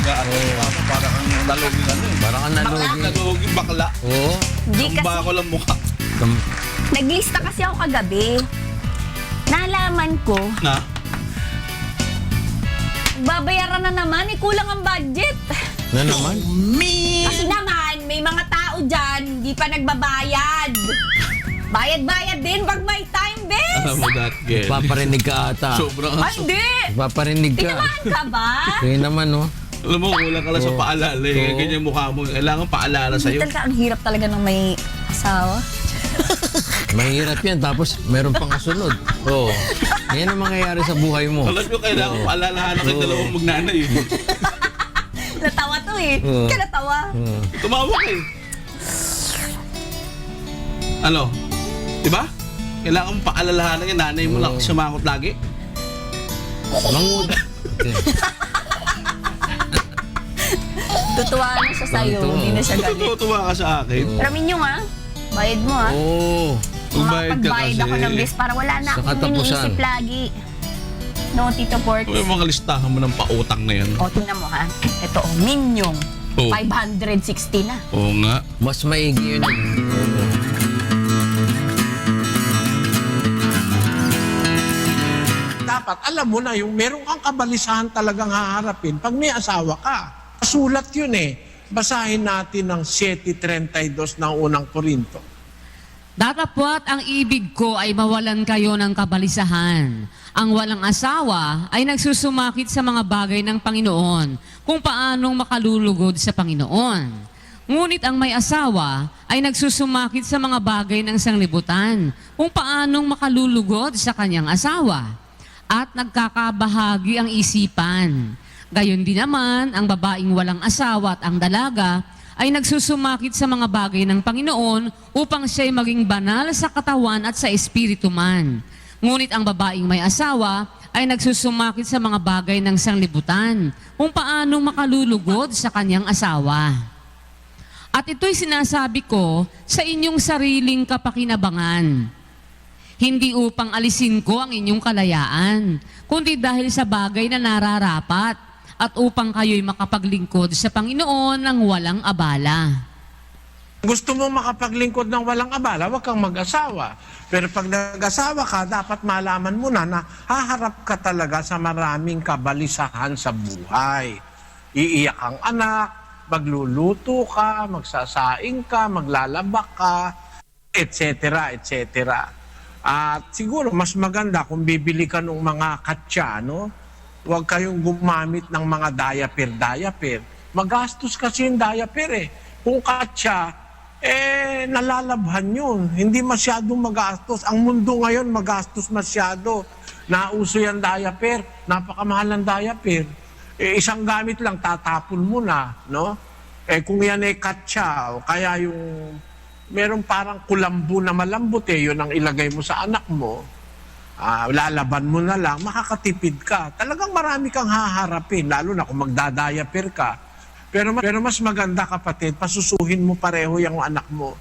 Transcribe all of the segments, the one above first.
Parang kang nalugin ano eh. Parang ang nalugin. Nalugin bakla. Oo. Hindi Ang kasi, bako lang mukha. naglista kasi ako kagabi. Nalaman ko, Na? babayaran na naman, kulang ang budget. Na naman? Kasi naman, may mga tao dyan, hindi pa nagbabayad. Bayad-bayad din pag may time, bes. Alam mo that, girl. Paparinig ka ata. Sobrang Ay, hindi. Paparinig ka. Tinamaan ka ba? Kaya naman, no? Alam mo, kulang ka lang sa Oo. paalala eh. Oo. Ganyan mukha mo. Kailangan paalala sa'yo. Talaga, ang hirap talaga ng may asawa. Mahirap yan. Tapos, meron pang kasunod. Oo. Yan ang mangyayari sa buhay mo. Alam nyo, kailangan paalalahanan kayo dalawang magnanay eh. Natawa to eh. Oo. Kaya natawa. Oo. Tumawa ka eh. Ano? Diba? Kailangan mo paalalahanan yung nanay mo lang sumangot lagi. Manguda. Tutuwa na siya sa'yo, Tutuwa. hindi na siya galit. Tutuwa ka sa akin. Ramin nyo nga, bayad mo ha. Oo. Magbayad ka Makapagbayad kasi. ako ng bis para wala na Sa akong katapusan. iniisip lagi. No, Tito Port. May mga listahan mo ng pautang na yan. O, tingnan mo ha. Ito, Minyong. Oh. 560 na. Oo nga. Mas maigi yun. Oo. Dapat alam mo na yung meron kang kabalisahan talagang haharapin pag may asawa ka. Sulat yun eh. Basahin natin ang 7.32 ng unang Korinto. Datapwat ang ibig ko ay mawalan kayo ng kabalisahan. Ang walang asawa ay nagsusumakit sa mga bagay ng Panginoon kung paanong makalulugod sa Panginoon. Ngunit ang may asawa ay nagsusumakit sa mga bagay ng sanglibutan kung paanong makalulugod sa kanyang asawa. At nagkakabahagi ang isipan. Gayon din naman, ang babaeng walang asawa at ang dalaga ay nagsusumakit sa mga bagay ng Panginoon upang siya'y maging banal sa katawan at sa espiritu man. Ngunit ang babaeng may asawa ay nagsusumakit sa mga bagay ng sanglibutan kung paanong makalulugod sa kanyang asawa. At ito'y sinasabi ko sa inyong sariling kapakinabangan. Hindi upang alisin ko ang inyong kalayaan, kundi dahil sa bagay na nararapat at upang kayo'y makapaglingkod sa Panginoon ng walang abala. Gusto mo makapaglingkod ng walang abala, huwag kang mag-asawa. Pero pag nag-asawa ka, dapat malaman mo na haharap ka talaga sa maraming kabalisahan sa buhay. Iiyak ang anak, magluluto ka, magsasaing ka, maglalaba ka, etc. etc. At siguro mas maganda kung bibili ka ng mga katsa, no? Huwag kayong gumamit ng mga diaper. Magastos kasi yung diaper eh. Kung katsa, nalalabhan yun. Hindi masyadong magastos. Ang mundo ngayon magastos masyado. Nauso yung diaper. Napakamahal ng diaper. Isang gamit lang, tatapon mo na, no? Kung yan ay katsa, o kaya yung meron parang kulambo na malambot yun ang ilagay mo sa anak mo, lalaban mo na lang, makakatipid ka. Talagang marami kang haharapin, lalo na kung magdadiaper ka. Pero mas maganda, kapatid, pasusuhin mo pareho yung anak mo.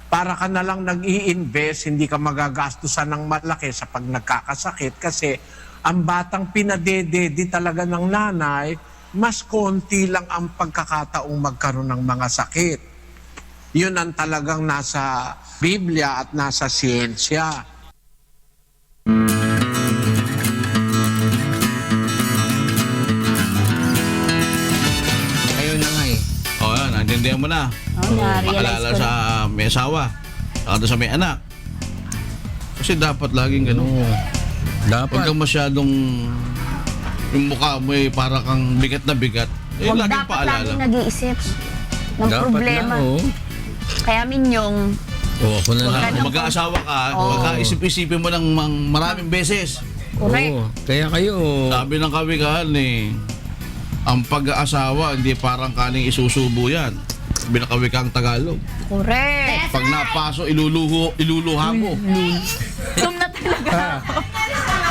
Para ka na lang nag-i-invest, hindi ka magagastusan ng malaki sa pag nagkakasakit. Kasi ang batang pinadedede talaga ng nanay, mas konti lang ang pagkakataong magkaroon ng mga sakit. Yun ang talagang nasa Biblia at nasa siyensya. Ayun na nga eh. O yan, naintindihan mo na. Na-realize Paalala ko sa may asawa. Saka doon sa may anak. Kasi dapat laging ganun. Oo. Huwag Dapat. kang masyadong yung mukha mo para kang bigat na bigat. Huwag Laging dapat paalala. lagi nag-iisip ng Dapat problema. na, oo. Kaya Minyong, Oo, ako na lang. Kung mag-aasawa ka, Oo. magka-isip-isipin mo ng maraming beses. correct. Oo. Kaya kayo, Sabi ng kawikaan ang pag-aasawa, hindi parang kaning isusubo yan. Binakawikang Tagalog. Correct. Pag napaso, iluluha mo. Tum na talaga.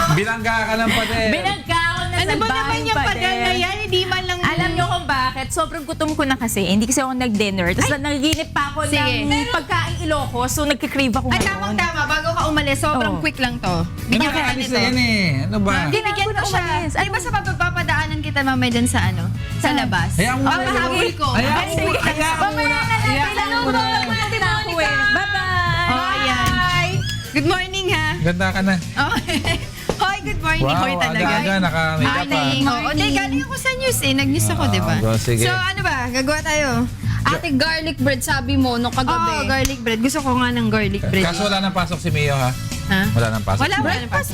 Bilangga ka ng pader. Binagka ako na Ano ba naman yung pader na yan? Hindi man lang Alam nyo kung bakit? Sobrang gutom ko na kasi. Hindi kasi ako nag-dinner. Tapos nanaginip pa ako Sige. ng pagkain Ilocos. So nagkikrave ako Ay, ngayon. tamang-tama. Bago ka umalis, sobrang Oo. quick lang to. Bigyan ka alis na yan eh. Ano ba? Bibigyan ko siya. Ay, basta papadaanan kita mamaya dun sa ano? Sa labas. Hayaan mo muna. Papahabol ko. Hayaan Ay, mo sige. muna. Hayaan mo muna. Hayaan mo muna. Bye-bye! Oh, ayan. Good morning, ha? Ganda ka na. Oh. Hoy, good morning. Wow, Hoy, talaga. aga-aga, naka-makeup pa. Morning. Oo, di, galing ako sa news eh. Nag-news ako, di ba? sige. So, ano ba? Gagawa tayo. Ate, garlic bread sabi mo nung Oo, kagabi. garlic bread. Gusto ko nga ng garlic bread. Kaso wala nang pasok si Mio ha? Ha? Wala nang pasok. Wala, breakfast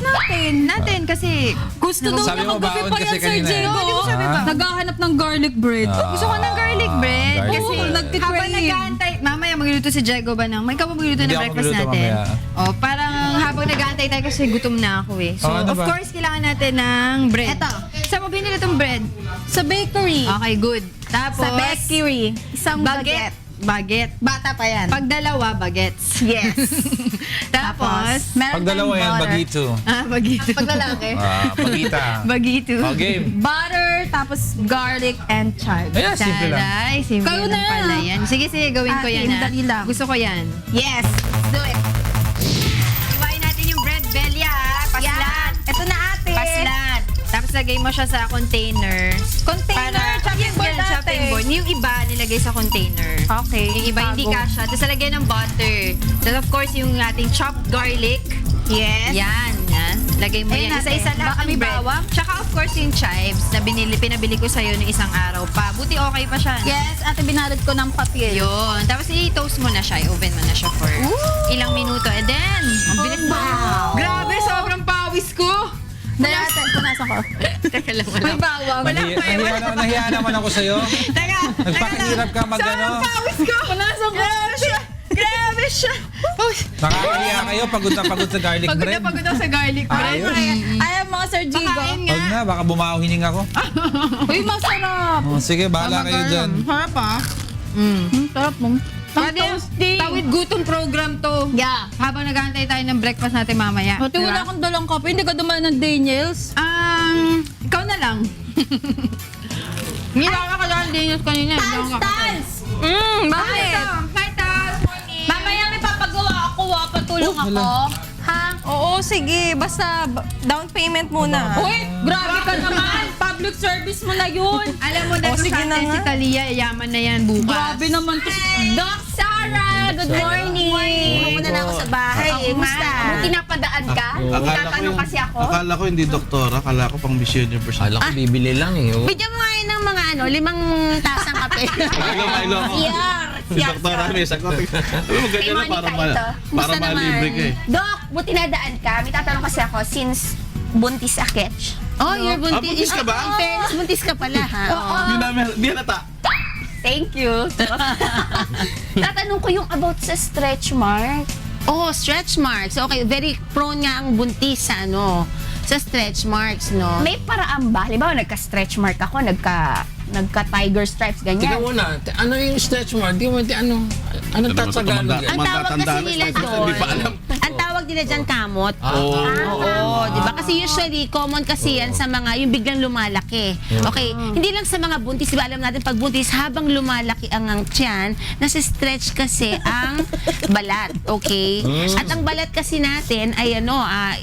natin kasi Gusto daw Sabi niya mo, kagabi baon pa kasi yan, Sir kanina eh. Diego. Oo, di ba sabi ba? Naghahanap ng garlic bread. gusto ko ng garlic bread. garlic Kasi bread. Nagtitrave. habang nag-aantay, mamaya magluluto si Diego ba ng, may ikaw ba magluluto Hindi ng ako breakfast magluluto natin? mamaya. Oh, parang habang nag-aantay tayo kasi gutom na ako eh. So, Oh, ano of ba? course, kailangan natin ng bread. Eto. Saan mo binili itong bread? Sa bakery. Okay, good. Tapos, Sa bakery. Isang baguette. Baguette. Bata pa yan. Pag dalawa, bagets. Yes. Tapos, meron Pag dalawa tayong yan, butter. bagito. bagito. Pag lalaki. Pagita. Bagito. Oh, game. Butter, tapos garlic and chives. Ayan, simple lang. Taray, simple Kayo lang na. pala yan. Sige, gawin ko yan. Atin, dali lang. Gusto ko yan. Yes, let's do it. Iwain natin yung bread belly paslat. Yan. Ito na ate. Paslat. Tapos lagay mo siya sa container. Container, chopping board Yan, chopping ate. board. Yung iba, nilagay sa container. Okay. Yung iba, hindi bago. kasha. Tapos lagay ng butter. Tapos of course, yung ating chopped garlic. Yes. Yan. Lagay mo Ayun yan. natin. Isa-isa lang Baka ang may bread. bawang? Tsaka of course, yung chives na pinabili ko sa'yo ng isang araw pa. Buti okay pa siya. Yes, ate, binalot ko ng papel. Yun. Tapos i-toast mo na siya. I-oven mo na siya for ilang minuto. And then, ang bilis mo. wow. Grabe, sobrang pawis ko. Natin, punasan ko. Teka lang, wala. May bawang. Nahiya naman ako sa'yo. Teka, Nagpakahirap ka mag ano. sobrang pawis ko. Grabe siya. Grabe siya. Uy, Nakakahiya kayo, pagod na pagod sa garlic pagod bread. na pagod ako sa garlic bread. Ayan mga Sir Jigo. Pakain nga. Huwag na, baka bumahining ako. Uy, masarap. Oh, sige, bahala kayo dyan. Harap ah. Sarap mo. Pwede, tawid gutom program to. Yeah. Habang nag-aantay tayo ng breakfast natin mamaya. Ate, Diba? wala akong dalang kape. Hindi ka dumaan ng Daniels. Ikaw na lang. Hindi ako kailangan din yung kanina. Hindi ako kakakain. Bakit? Hi, Taz. Morning. Mamaya may papagawa ako. Patulong Oh, ako. Ha? Oo, sige. Basta down payment muna. Uy, grabe ka naman. Public service mo na yun. Alam mo na Oh, sige na si nga. Talia, yaman na yan bukas. Grabe naman to. Doc Sarah, good morning. Muna na ako sa bahay. Kumusta? Buti napadaan ka? Tatanong kasi ako. Akala ko hindi doktora, akala ko pang Miss Universe. Alam ko, bibili lang eh. Oh. Bigyan mo nga yun ng mga 5 tasang kape. Ilo ko. Siyar. Si Dr. Rami, sagot. Sabi mo, ganyan lang para, ito. para malibre ka eh. Doc, buti nadaan ka. May tatanong kasi ako since buntis a catch. Oh, you're buntis ka ba? In fairness, buntis ka pala ha. Oo. Di nata. Thank you. Tatanong ko yung about sa stretch mark. Oh, stretch marks. Okay, very prone nga ang buntis sa sa stretch marks, no? May paraan ba? Halimbawa, nagka-stretch mark ako, nagka-tiger stripes, Tika ganyan. muna, ano yung stretch mark? Di mo, anong Tagalog yan? Ang tawag kasi nila doon, Hindi pa alam. ang tawag nila dyan kamot. Oo. Oo, di ba? Kasi usually, common kasi yan sa mga, yung biglang lumalaki. Okay, hindi lang sa mga buntis, di ba alam natin, pag buntis, habang lumalaki ang tiyan, nasa stretch kasi ang balat, okay? At ang balat kasi natin ay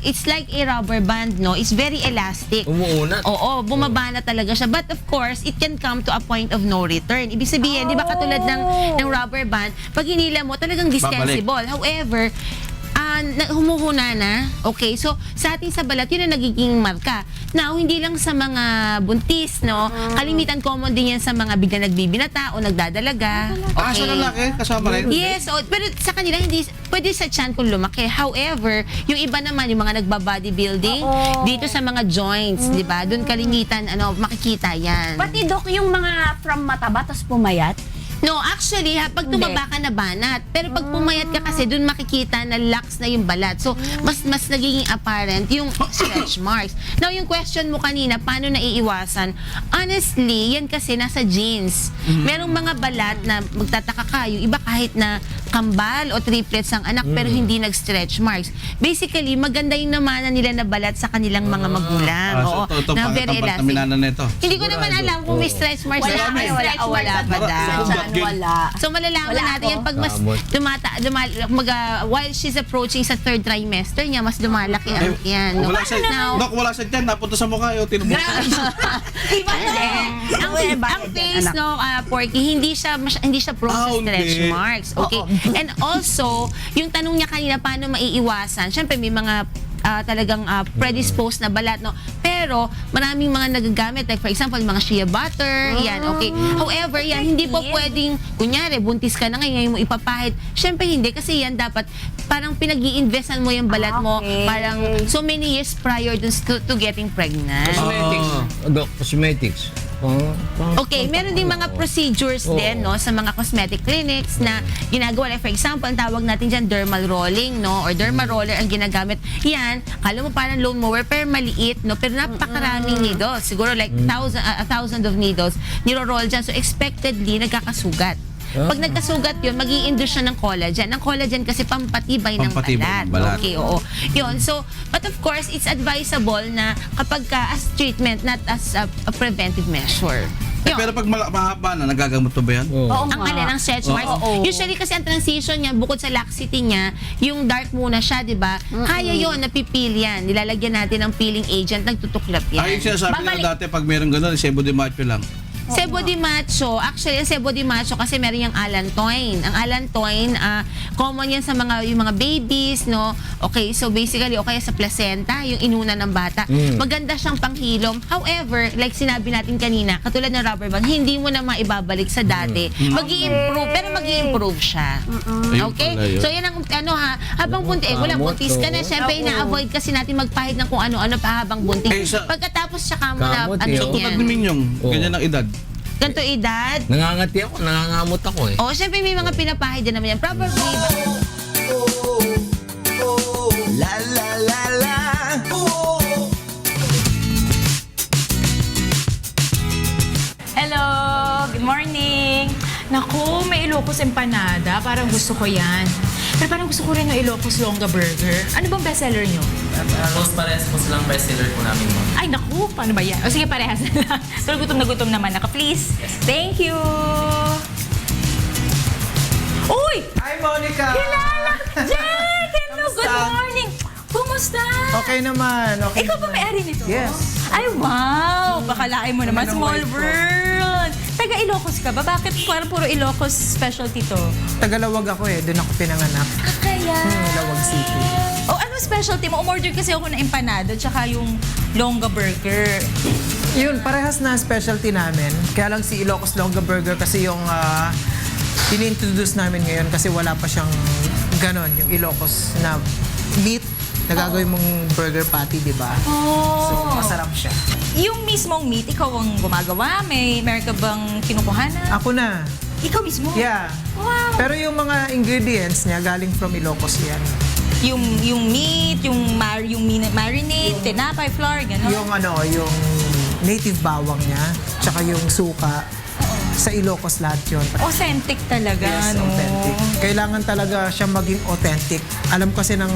it's like a rubber band, no? It's very elastic. Umuunat. Oo, bumaba na talaga siya. But of course, it can come to a point of no return. Ibig sabihin, di ba katulad ng rubber band, pag hinila mo, talagang distensible. However, humuhuna na. Okay, so sa ating sa balat, yun ang nagiging marka. Now, hindi lang sa mga buntis, no? Kalimitan common din yan sa mga bigla nagbibinata o nagdadalaga. Ah, sa lalaki, kasama rin. Yes, pero sa kanila hindi pwede sa tiyan kung lumaki. However, yung iba naman yung mga nagba-bodybuilding dito sa mga joints, 'di ba? Doon kalimitan makikita 'yan. Pati, Doc, yung mga from mataba, tapos pumayat. No, actually, pag tumaba ka na banat. Pero pag pumayat ka kasi, dun makikita na lax na yung balat. So, mas nagiging apparent yung stretch marks. Now, yung question mo kanina, paano naiiwasan? Honestly, yan kasi nasa genes. Merong mga balat na magtataka ka. Yung iba kahit na kambal o triplets ang anak pero hindi nag-stretch marks. Basically, maganda yung namana nila na balat sa kanilang mga magulang. Oo, ito na very pangatambat na elastic. minana nito. Hindi ko naman alam kung may stretch marks Wala, na may wala, stretch marks wala at pa sa daw. tiyan, wala. So malalaman Wala natin ako. yan pag mas while she's approaching sa third trimester niya, mas lumalaki ang yan. No? Wala sa, Now, Dok, wala sa dyan. Napunta sa mukha yun. Tinubok. Iba to. ang face no Porky hindi siya prone sa hindi. stretch marks, okay? And also yung tanong niya kanina paano maiiwasan, syempre may mga talagang predisposed na balat, no? Pero maraming mga nagagamit, like for example, mga shea butter, yan, okay? However, yan, hindi po pwedeng, kunyari, buntis ka na ngayon mo ipapahid. Syempre hindi, kasi yan dapat, parang pinag-i-investan mo yung balat mo, parang so many years prior to getting pregnant. Cosmetics. Doc, cosmetics. Okay, meron din mga procedures din, no, sa mga cosmetic clinics na ginagawa. Like for example, ang tawag natin dyan dermal rolling, no, or derma roller ang ginagamit. Yan, kala mo parang lawn mower, pero maliit, no, pero napakaraming needles. Siguro like 1,000 of needles niro-roll dyan. So expectedly, nagkakasugat. Pag nagkasugat yun, mag-i-induce siya ng collagen. Ang collagen kasi pampatibay ng Pampatibay balat. ng balat. Okay, oo. Yun. So, but of course, it's advisable na kapag as treatment, not as a preventive measure. Yun. Pero pag mahaba na, nagagamot to ba yan? Ang alin, ang stretch marks. Usually kasi ang transition niya, bukod sa laxity niya, yung dark muna siya, di ba? Kaya yun, napipil yan. Nilalagyan natin ng peeling agent, nagtutuklap yan. Ay, sinasabi nila dati, pag meron gano'n, sebo de macho lang. Sebo de macho, actually, ang sebo de macho kasi meron yung allantoin. Ang allantoin, common yan sa yung mga babies, no? Okay, so basically, okay sa placenta, yung inuna ng bata. Maganda siyang panghilom. However, like sinabi natin kanina, katulad ng rubber band, hindi mo na maibabalik sa dati. Mag-i-improve, pero mag-i-improve siya. Okay? Ayun pala yun. So, yan ang, habang buntis, wala, buntis ka na, syempre, ina-avoid kasi natin magpahid ng kung ano-ano pa habang buntis. Pagkatapos siya ka mo na, Kamot, ano eh. So, tulad ni Minyong, ganyan ang edad. ganito edad. Nangangati ako, nangangamot ako eh. Oh, syempre may mga pinapahid din naman yan. Probably, Hello! Good morning! Naku, may Ilocos empanada. Parang gusto ko yan. Pero parang gusto ko rin ng Ilocos Longa Burger. Ano bang bestseller nyo? Halos parehas po silang bestseller po namin mo. Ay, naku! Paano ba yan? O sige, parehas na lang. So, gutom na gutom naman ako. Please! Thank you! Uy! Hi, Monica! Kilala! Jack! Hello! Good morning! Kumusta? Okay naman. Okay Ikaw ba may-ari nito? Yes. Ay, wow! Bakalain mo naman, small world! Taga Ilocos ka ba? Bakit parang puro Ilocos specialty to? Tagalawag ako eh. Doon ako pinanganak. Kaya... Lawag City. Oh, ano specialty mo? Umorder kasi ako ng empanada tsaka yung Longa Burger. Yun, parehas na specialty namin. Kaya lang si Ilocos Longa Burger kasi yung ini-introduce namin ngayon kasi wala pa siyang ganon, yung Ilocos na meat na gagawin mong burger patty, di ba? So, masarap siya. Yung mismong meat, ikaw ang gumagawa? Meron ka bang kinukuhanan? Ako na. Ikaw mismo? Yeah. Wow! Pero yung mga ingredients niya galing from Ilocos yan. Yung meat, yung marinade, tinapay, flour, gano'n? Yung native bawang niya, tsaka yung suka. Sa Ilocos lahat yun. Authentic talaga, Yes, no? authentic. Kailangan talaga siya maging authentic. Alam kasi ng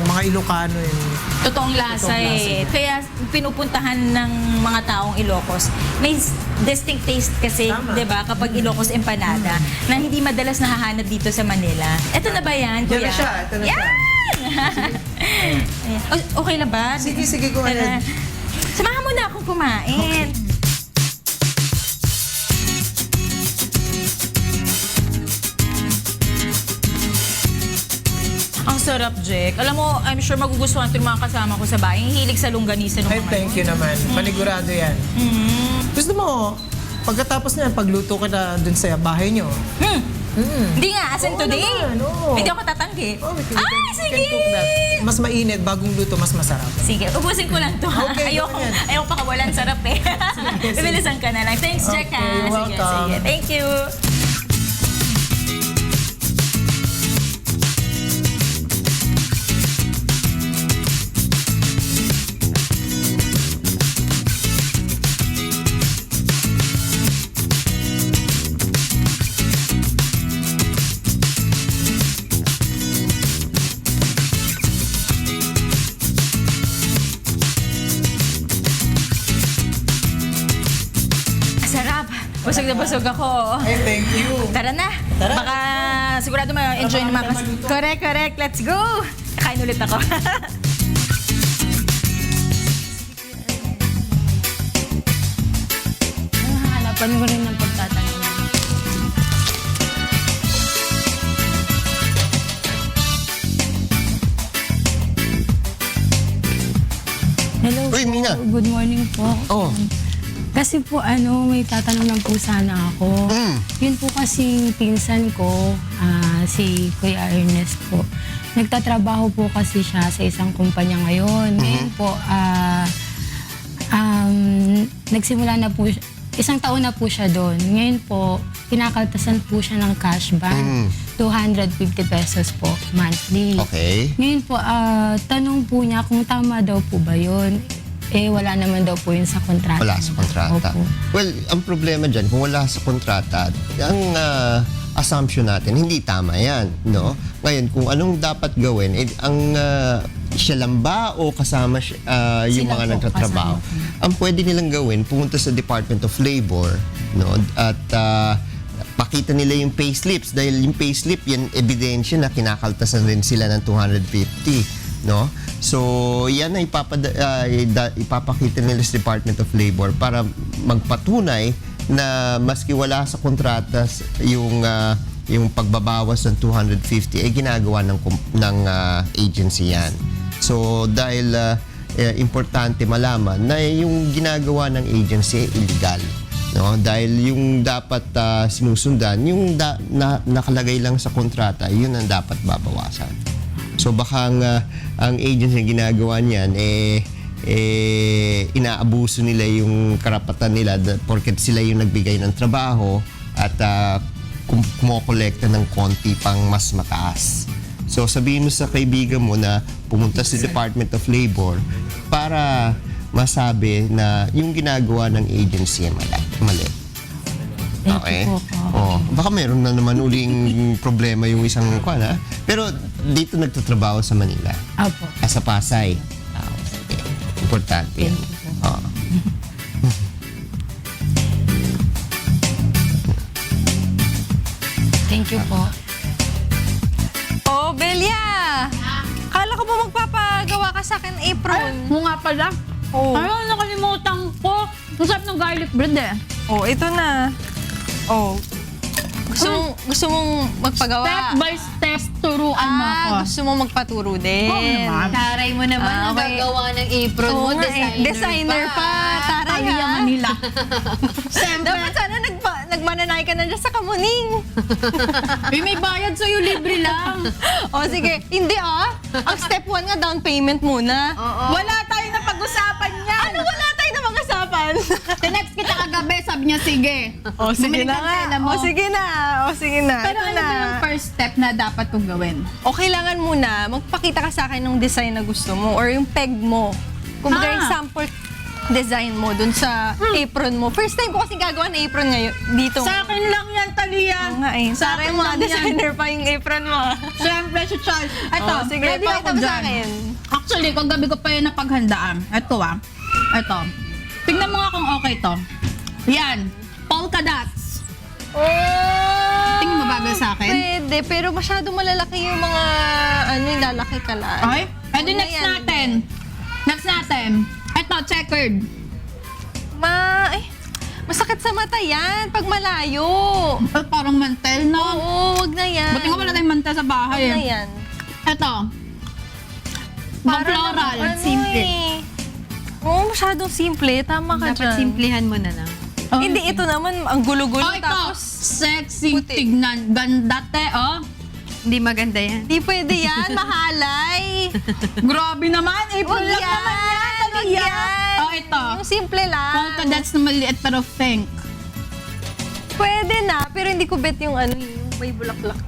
mga Ilocano yun. Totoong lasa eh. Kaya pinupuntahan ng mga taong Ilocos. May distinct taste kasi, Tama. 'di ba, kapag Ilocos empanada na hindi madalas nahahanap dito sa Manila. Ito na ba yan, Yan kuya? na siya. Ito na siya. Ayan. Okay na ba? Sige, go Tara. ahead. Samahan mo na akong kumain. Ang sarap, Jack. Alam mo, I'm sure magugustuhan ito yung mga kasama ko sa bahay. Hilig sa longganisa ng Ay, mga thank you naman. Panigurado yan. Gusto mo, pagkatapos na yan, pagluto ka na dun sa bahay nyo. Hindi nga, as in today. naman, oo. Hindi ako tatanggi. Oh, we can Sige! cook that. Mas mainit, bagong luto, mas masarap. Sige, ubusin ko lang to. ha? Okay, go Ayoko, ahead. ayoko pakawalan sarap eh. Bibilisan ka na lang. Thanks, Jack. Okay, ha? you're Sige, welcome. sige. Thank you. Busog na busog ako. Ay, thank you. Tara na. Baka sigurado ma-enjoy naman kasi. Correct. Let's go. Kakain ulit ako. Hanapan ko rin ng pagtatanong. Hello Uy, po. Mina. Good morning po. Oh. Kasi po may tatanong lang po sana ako. Yun po kasi pinsan ko, si Kuya Ernest po. Nagtatrabaho po kasi siya sa isang kumpanya ngayon. Ngayon po, nagsimula na po, isang taon na po siya doon. Ngayon po, kinakaltasan po siya ng cash ban. 250 pesos po monthly. Okay. Ngayon po, tanong po niya kung tama daw po ba yun. Wala naman daw po yun sa kontrata. Wala sa kontrata. Opo. Well, ang problema dyan, kung wala sa kontrata, ang assumption natin, hindi tama yan, no? Ngayon, kung anong dapat gawin, siya lang ba o kasama yung Sila mga po, nagtatrabaho? kasama. Ang pwede nilang gawin, pumunta sa Department of Labor, no? At pakita nila yung payslips dahil yung payslip, yan ebidensya na kinakaltasan rin sila ng 250, no? So, yan ay ipapakita nila sa Department of Labor para magpatunay na maski wala sa kontrata yung pagbabawas ng 250 ay ginagawa ng agency yan. So, dahil importante malaman na yung ginagawa ng agency ay illegal. No? Dahil yung dapat sinusundan, yung nakalagay lang sa kontrata, yun ang dapat babawasan. So baka ang agency na ginagawa niyan, inaabuso nila yung karapatan nila porket sila yung nagbigay ng trabaho at kumokolekta ng konti pang mas mataas. So sabihin mo sa kaibigan mo na pumunta sa Department of Labor para masabi na yung ginagawa ng agency ay mali. Thank Okay. you po. Baka meron na naman uling problema yung isang kwan, ha? Pero dito nagtatrabaho sa Manila. Opo. Sa Pasay. Okay. Importante yan. Oo. Thank you po. Oh, Belia! Kala ko ba magpapagawa ka sa akin apron? Mo nga pala. Oh. Ano, nakalimutan ko. Ang sarap ng garlic bread eh. Oh, ito na. Oh. Gusto mong magpagawa? Step by step, turuan mo ako. Gusto mo magpaturo din. Oo naman. Taray mo naman ang okay. gagawa ng apron mo, Oo nga eh. Designer pa. Taray Talia, ha. Manila. Dapat sana nagmananay ka na dyan sa Kamuning. May bayad sa'yo, libre lang. O sige, hindi Ang step 1 nga, down payment muna. Wala tayong napag-usapan yan. Ano wala tayo na mag-usapan? Tinext kita kagabi, sabi niya, sige. O sige Bumili na kang nga. tela mo. O sige na. O sige na. Pero Ito ano ba yung first step na dapat kong gawin? O kailangan muna, magpakita ka sa akin ng design na gusto mo or yung peg mo. Kung yung sample design mo dun sa apron mo. First time ko kasi gagawa ng apron ngayon dito. Sa akin lang yan, Talia. Oo nga eh. Sa Para akin yung mga lang yan. designer pa yung apron mo. Siyempre, si Charles. Ito, Oh, sige, ready pakita ako mo sa dyan. akin. Actually, kung gabi ko pa yun napaghandaan. Ito Ito. Tingnan mo nga kung okay to. Yan. Polka dots. Tingin mo bagay sa akin? Pwede, pero masyado malalaki yung mga yung lalaki ka lang. Okay? Edi Huwag na next yan. natin. Next natin. Ito, checkered. Masakit sa mata yan pag malayo. Parang mantel, no? Oo, wag na yan. Buti nga wala tayong mantel sa bahay. Wag na eh. yan. Ito. Floral. Simple. Oo, masyadong simple. Tama ka Dapat dyan. simplihan mo na lang. Oh, Hindi, ito naman, ang gulo-gulo. Oh, ito. Tapos, Sexy puti. tignan. Ganda, te, oh. Hindi maganda yan. di pwede yan, mahalay. Grabe naman. April lang naman yan. Wag Talia. yan. Oh, ito. Yung simple lang. Polka dots na maliit pero pink. Pwede na, pero hindi ko bet yung yung may bulaklak.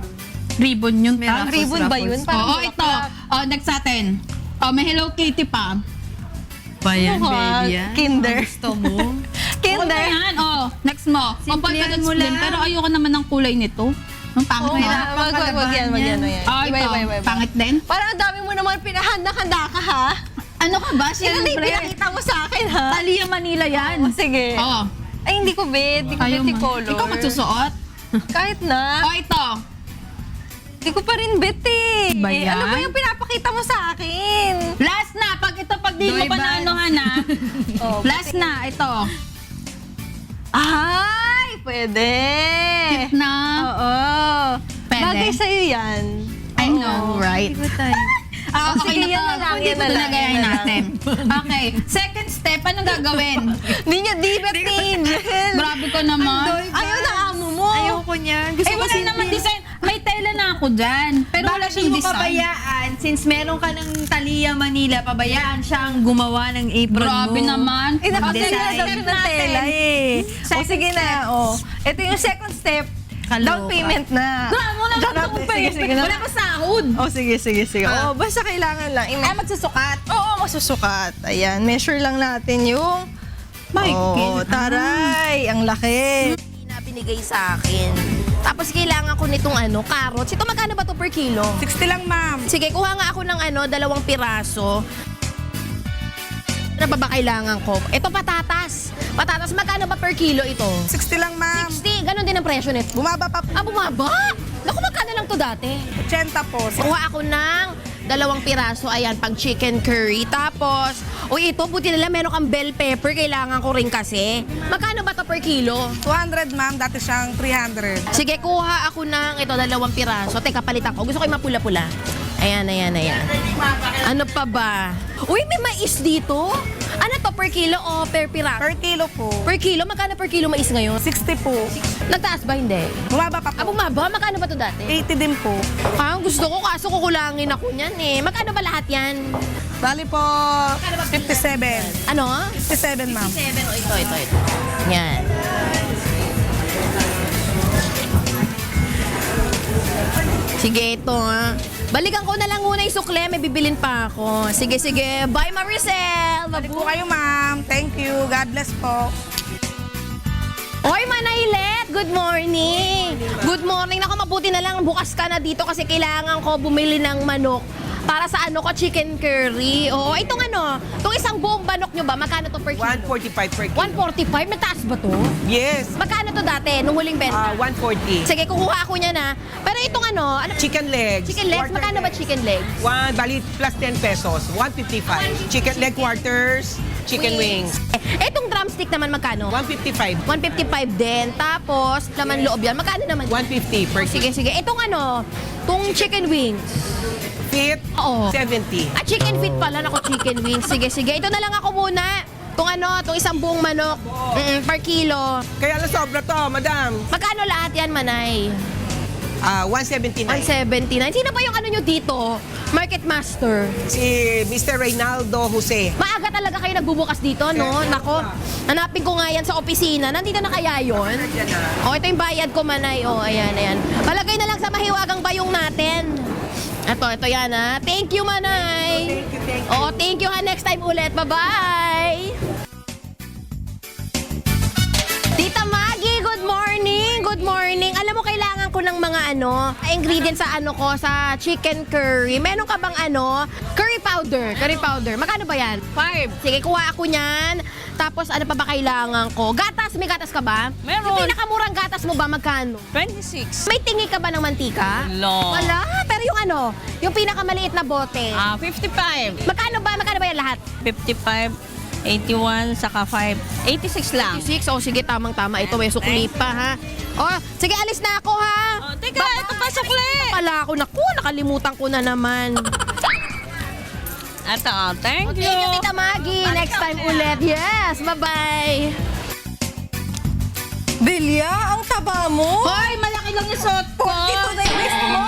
Ribbon yun, ta. Ribbon ba yun? Parang Oo, ito. Oh, next natin. Oh, may Hello Kitty pa. Bayan, Mukha, baby yan. Kinder. Gusto mo? Kinder. Yan, oh. Next mo. Oh, polka Simplihan dots mo din. lang. Pero ayoko naman ng kulay nito. Ang pangit Oo na nga, wag yan. Oh, ito. Iba. Pangit din. Parang ang dami mo naman pinahanda-handa ka, ha? Ano ka ba? Yan ang Siyempre. pinakita mo sa akin, ha? Talia, Manila yan. Sige. Oh, Ay, hindi ko bet. Hindi ko Ayaw bet mo. color. Ikaw magsusuot? Kahit na. O ito. Hindi ko pa rin bet eh. Ba yan? Ano ba yung pinapakita mo sa akin? Last na. Pag di mo pa naanohan na. Oh, Last na. Ito. Ay, pwede. Tip na. Oo. Pwede. Bagay sa'yo yan. I know, right? Hindi ko tayo. Ah, okay sige, na yan to. na lang, Pwede yan ko na lang, talagayan yan na lang. natin. Okay. Second step, anong gagawin? Di bet ni Angel. Grabe ka naman. Ayaw na amo mo. Ayoko niyan. Gusto Eh, ko wala simple. naman design. May tela na ako dyan. Pero wala Bakit siyang di mo design. pabayaan? Since meron ka ng Thalia Manila, pabayaan siya ang gumawa ng apron mo. Grabe naman. Eh, nakasaya Design. daw siya ng tela eh. O sige na, o. Ito yung second step. Kaloka. Down payment na. Wala Charot, sige na. Wala pa sahod. O sige. O, basta kailangan lang. Ay, magsusukat. Oo, masusukat. Ayan, measure lang natin yung... My Oo, God. taray, ang laki. Na binigay sa akin. Tapos kailangan ko nitong carrots. Ito magkano ba to per kilo? 60 lang, ma'am. Sige, kuha nga ako ng 2 piraso. Ano pa ba kailangan ko? Ito patatas. Patatas, magkano ba per kilo ito? 60 lang, ma'am. 60. Ganon din ang presyo nito. Bumaba pa po. Ah, bumaba? Naku, magkano lang to dati? 80 po. Kuha ako ng 2 piraso. Ayan, pag chicken curry. Tapos, ito, buti nila meron kang bell pepper. Kailangan ko rin kasi. Magkano ba to per kilo? 200, ma'am. Dati siyang 300. Sige, kuha ako ng 2 piraso. Teka, palitan ko. Gusto ko yung mapula-pula. Ayan. Ano pa ba? Uy, may mais dito. Ano to, per kilo o per piraso? Per kilo po. Per kilo? Magkano per kilo mais ngayon? 60 po. Nagtaas ba? Hindi. Bumaba pa Ah, po. bumaba? Magkano ba to dati? 80 din po. Gusto ko kaso kukulangin ako niyan eh. Magkano ba lahat yan? Bali po, 57. Ano? 57, ma'am. 7 o ito. Yan. Sige, ito ha. Balikan ko na lang muna yung sukle, may bibilin pa ako. Sige. Bye, Maricel! Balik po kayo, ma'am. Thank you. God bless po. Oy, Manailet! Good morning! Good morning! Naku, mabuti na lang bukas ka na dito kasi kailangan ko bumili ng manok para sa chicken curry. Oo, itong itong isang buong manok nyo ba? Magkano to per kilo? 145 per kilo. 145? Nagtaas ba to? Yes. Magkano to dati, nung huling benta? 140. Sige, kukuha ako niya na. Pero itong Chicken legs. chicken legs, Quarter magkano ba leg. chicken legs? Bali plus 10 pesos. 155. Chicken leg quarters. Chicken wings. Itong drumstick naman magkano? 155. 155 din. Tapos, laman loob yan. Magkano naman? 150 per kilo. Sige. Itong itong chicken wings. Feet, Oo. 70. Chicken feet pala. Naku, chicken wings. Sige. Ito na lang ako muna. Itong isang buong manok. Per kilo. Kaya lang sobra to, madam. Magkano lahat yan, Manay? 179. 179. Sino ba yung nyo dito? Market Master. Si Mr. Reynaldo Jose. Maaga talaga kayo nagbubukas dito, no? Nako, hanapin ko nga yan sa opisina. Nandito na kaya yun? Ito yung bayad ko, Manay. Ayan. Palagay na lang sa mahiwagang bayong natin. Ito yan, ha? Thank you, Manay. Thank you. Thank you, ha? Next time ulit. Bye-bye. Tita Maggie, good morning. Good morning. Alam mo, kailangan ko ng mga ingredients sa sa chicken curry. Meron ka bang curry powder? Curry powder. Magkano ba yan? 5. Sige, kuha ako niyan. Tapos ano pa ba kailangan ko? Gatas, may gatas ka ba? Meron. Yung pinakamurang gatas mo ba magkano? 26. May tingi ka ba ng mantika? Wala. Wala. Pero yung yung pinakamaliit na bote. 55. Magkano ba yan lahat? 55, 81, saka 5. 86 lang. 86. Sige, tamang-tama. Ito, may sukli pa, ha? Sige, alis na ako, ha? Teka, ito pa sukli. Pala ako. Naku, nakalimutan ko na naman. Ito, thank you. Thank you, Tita Maggie. Next time ulit. Yes, bye-bye. Belia, ang taba mo. Hoy, malaki lang yung suot ko. Dito na yung waist mo.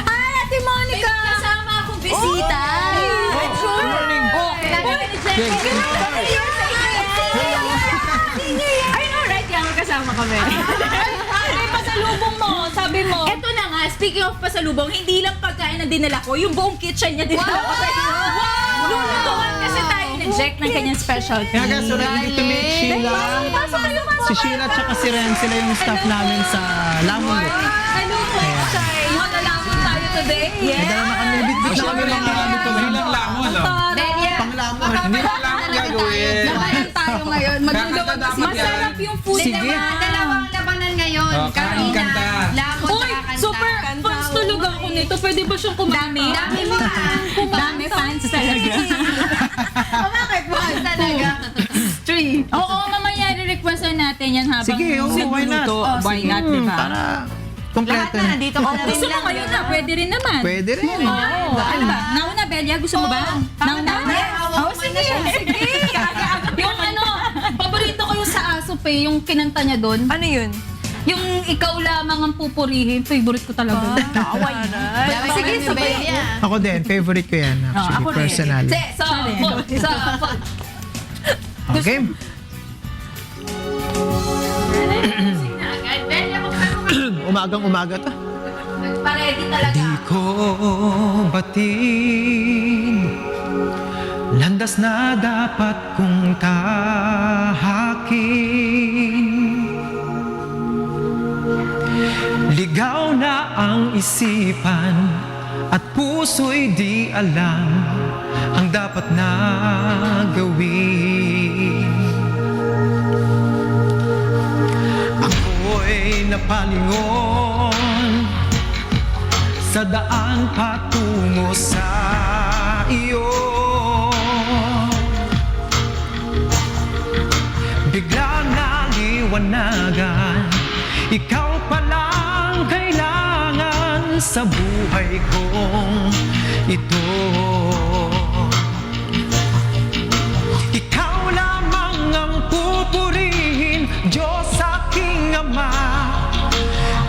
Hi, Ate Monica. Kasama akong bisita. Good morning. I know, right? Yan, kasama kami. Ay, pasalubong mo. Sabi mo. Eto na nga, speaking of pasalubong, hindi lang pagkain ang dinala ko, yung buong kitchen niya dinala ko sa inyo. Lulutuan kasi tayo ni Jack ng kanyang specialty. Kaya guys, ready to meet Sheila. Si Sheila at si Ren, sila yung staff namin sa Lamon. Hello po, Chay. Malalaman tayo today. Dala na kami, bit-bit na kami mga gamit ko. Bilang lamon, Panglamon. Hindi lang lamon gagawin. Labanan tayo tayo ngayon. Magduduwag Kakanta dapat yan. Masarap yung food Sige. naman. Dalawang labanan ngayon. Oh, kanta. Lakot, Uy, super fans talaga ako nito. Pwede ba siyang kumanta? Dami mo Dami fans talaga. Bakit fans talaga? 3. Oo, mamaya re-requestan natin yan habang Sige, why not? Why not, di ba? Para Lahat kompleto. na, nandito ka na rin Gusto mo lang. ngayon na, pwede rin naman. Pwede rin. Oo, ano ba? Nauna, Belia, gusto mo ba? Nauna? Oo, sige. Sige. Yung ano, paborito ko yung sa aso pe, yung kinanta niya doon. Ano yun? Yung ikaw lamang ang pupurihin, favorite ko talaga. Sige, sabay. Ako din, favorite ko yan actually, personally. Okay. Umagang-umaga to. Paredy talaga. Di ko batin landas na dapat kong tahakin. Ligaw na ang isipan at puso'y di alam ang dapat na gawin. Ako'y napalingon sa daan patungo sa iyo. Biglang naliwanagan, ikaw palang kailangan sa buhay kong ito. Ikaw lamang ang pupurihin, Diyos aking Ama.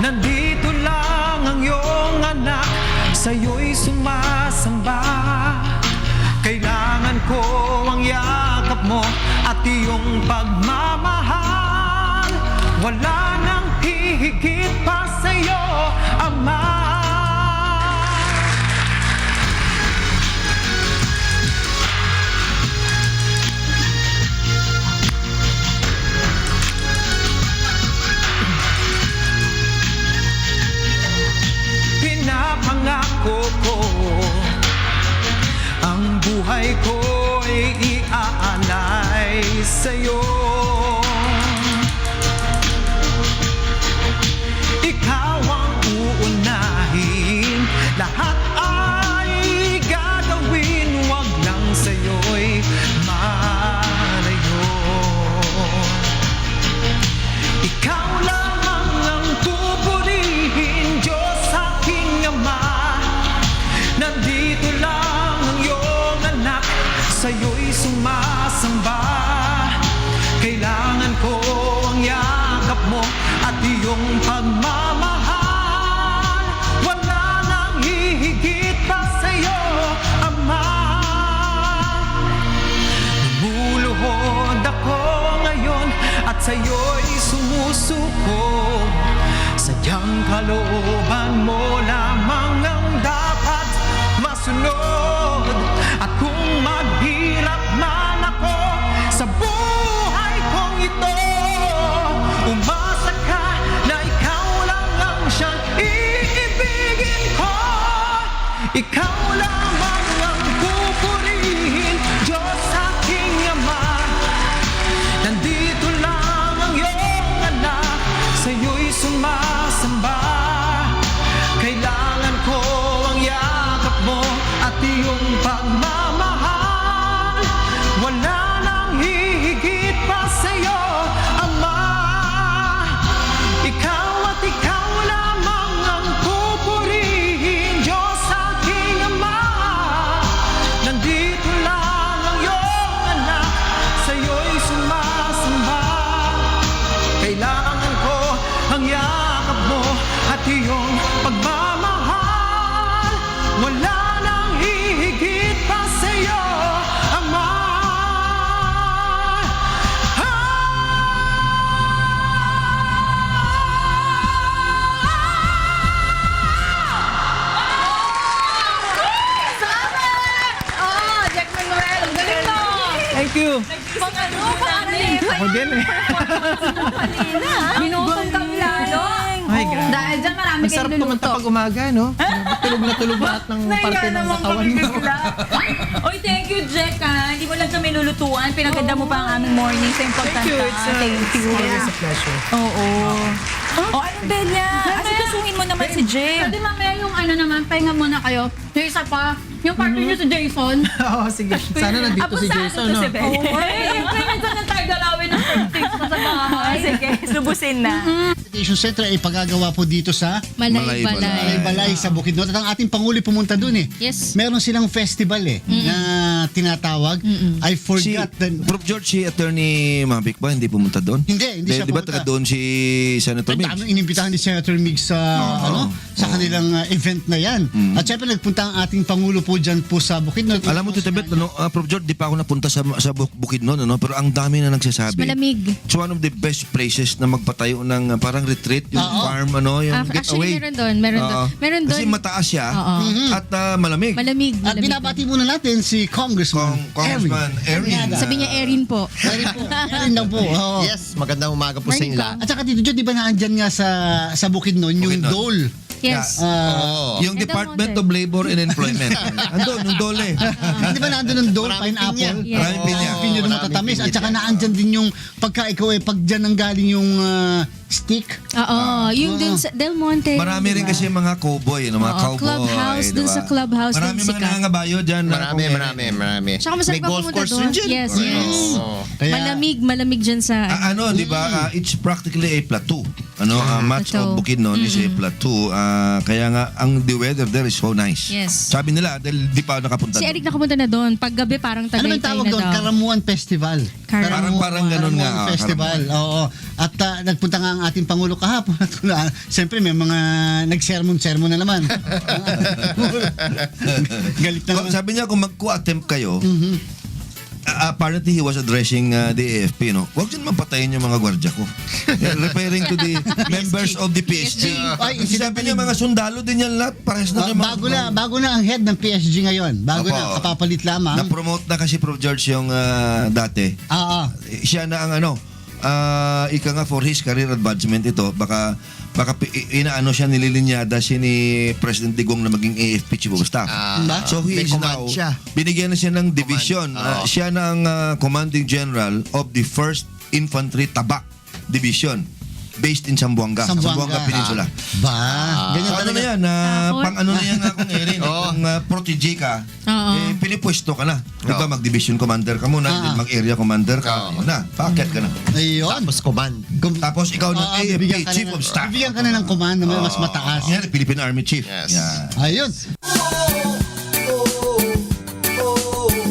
Nandito lang ang iyong anak, sa'yo'y sumasamba. Kailangan ko ang yakap mo at iyong pagmamahal. Wala nang hihigit pa sa'yo, Ama. Pinapangako ko ang buhay ko'y iaalay sa'yo. Ikaw ang uunahin, lahat ay gagawin, wag lang sa'yo'y malayo. Ikaw lamang ang pupurihin, Diyos aking Ama. Nandito lang ang iyong anak, sa'yo'y sumasamba. Kailangan ko ang yakap mo at iyong pagmamahal. Wala nang hihigit pa sa'yo, Ama. Lumuluhod ako ngayon at sa'yo'y sumusuko. Sadyang kalooban mo lamang ang dapat masunod. At kung maghirap man ako sa buhay kong ito, umasa ka na ikaw lang ang siyang iibigin ko. Ikaw lamang ang pupurihin, Diyos aking Ama. Nandito lang ang iyong anak, sa'yo'y sumasamba. Kailangan ko ang yakap mo at iyong pagmamahal. Wala nang hihigit pa sa'yo, Ama. Ikaw at ikaw lamang ang pupurihin, Diyos aking Ama. Nandito lang ang iyong anak, sa'yo'y sumasamba. Kailangan ko ang yakap mo at iyong pagmamahal. Wala nang hihigit pa sa'yo, Ama. Oh, Jack Manuel, ang galing mo. Thank you. Ako din eh. Binutong kang lalo. Ay, grabe. Dahil dyan marami Ang kayong sarap kumanta luluto. pag umaga, no? Tulog na tulog lahat ng parte ng katawan mo. Oy, thank you, Jack, ha. Hindi mo lang kami lulutuan. Pinaganda mo pa ang aming morning sa importante. Thank you. Always a pleasure. Oo. Oh, anong Belia? Asikasuhin mo naman si Jay. Pwede mamaya yung ano naman, pahinga muna kayo. Yung isa pa, yung partner niyo si Jason. Oo, sige. Sana nandito si Jason, no? Si Belia. Oo, siyempre, minsan na tayo dalawin ng first sa bahay. Sige, lubusin na. Education Center ay pagagawa po dito sa Malay-balay. Balay sa Bukidnon. At ang ating Pangulo pumunta dun eh. Yes. Meron silang festival eh na tinatawag. I forgot the... Prof. George, si Attorney Mavic ba hindi pumunta doon? Hindi siya Di ba pumunta. taga doon si Senator Ang Migs? daming inimbitahan ni Senator Migs sa sa kanilang event na yan. At syempre nagpunta ang ating Pangulo po dyan po sa Bukidnon. Alam mo, Tita Beth, Prof. George, di pa ako napunta sa Bukidnon, pero ang dami na nagsasabi. Malamig. It's one of the best places na magpatayo ng parang retreat, yung farm, yung Actually, getaway. meron doon. Meron doon. Kasi mataas siya at malamig. Malamig. At binabati muna natin si Congressman Congressman Erin. Sabi niya Erin po. Erin lang po. Oo. Yes, magandang umaga po sa inyo lahat. At saka Tito Joe, di ba naandyan nga sa Bukidnon yung Bukidnon. Dole? Yes. Yung Department of Labor and Employment. Andun, yung dole. Di ba naandun yung Dole, pineapple? Yes. Maraming pinya. Pinya na Maraming matatamis. pinya At saka dyan. naandyan din yung pagka ikaw pag dyan ang galing yung stick. Oo. Yung dun sa Del Monte. Marami rin kasi mga cowboy, mga cowboy. Clubhouse. Dun diba? sa clubhouse. Marami dun mga sikat. nangangabayo dyan. Marami. Tsaka masarap May ka golf pumunta course doon. rin dyan. Yes. Kaya- Malamig dyan sa... Di ba? It's practically a plateau. Much Plateau. of Bukidnon is a plateau. Kaya nga, the weather there is so nice. Yes. Sabi nila, dahil di pa ako nakapunta Si doon. Eric nakapunta na doon. Paggabi parang Ano ba Tagaytay tawag na doon? daw. Karamuan Festival. Parang ganun nga. Karamuan Festival. Oo. At nagpunta nga ang ating Pangulo kahapon. Siyempre may mga nag-sermon na naman. Galit na naman. Sabi niya, kung mag-co-attempt kayo, apparently he was addressing the AFP, Huwag dyan mapatayin yung mga gwardya ko. Referring to the members of the PSG. Ay, Sabi niya, mga sundalo din yan lahat. Pares na yung mga... Bago na ang head ng PSG ngayon. Bago Opo. na, kapapalit lamang. Na-promote na kasi Prof. George yung dati. Siya na ang ika nga for his career advancement ito, baka inaano siya, nililinyada siya ni President Digong na maging AFP Chief of Staff. So he may is command now, siya. binigyan na siya ng division. Oo. Siya na ang Commanding General of the 1st Infantry Tabak Division based in Zamboanga Peninsula. Ganyan So, talaga. na yan, pang ano na yan kung Erin, kung protege ka, pinipwesto ka na. Di ba, mag-division commander ka muna, then mag-area commander ka, yun na, paakyat ka na. Ayun. Tapos command. Tapos ikaw ng AFP, bigyan ka na Chief of Staff. Bibigyan ka na ng command na mas mataas. Yan, Philippine Army Chief. Yes. Yan. Ayun.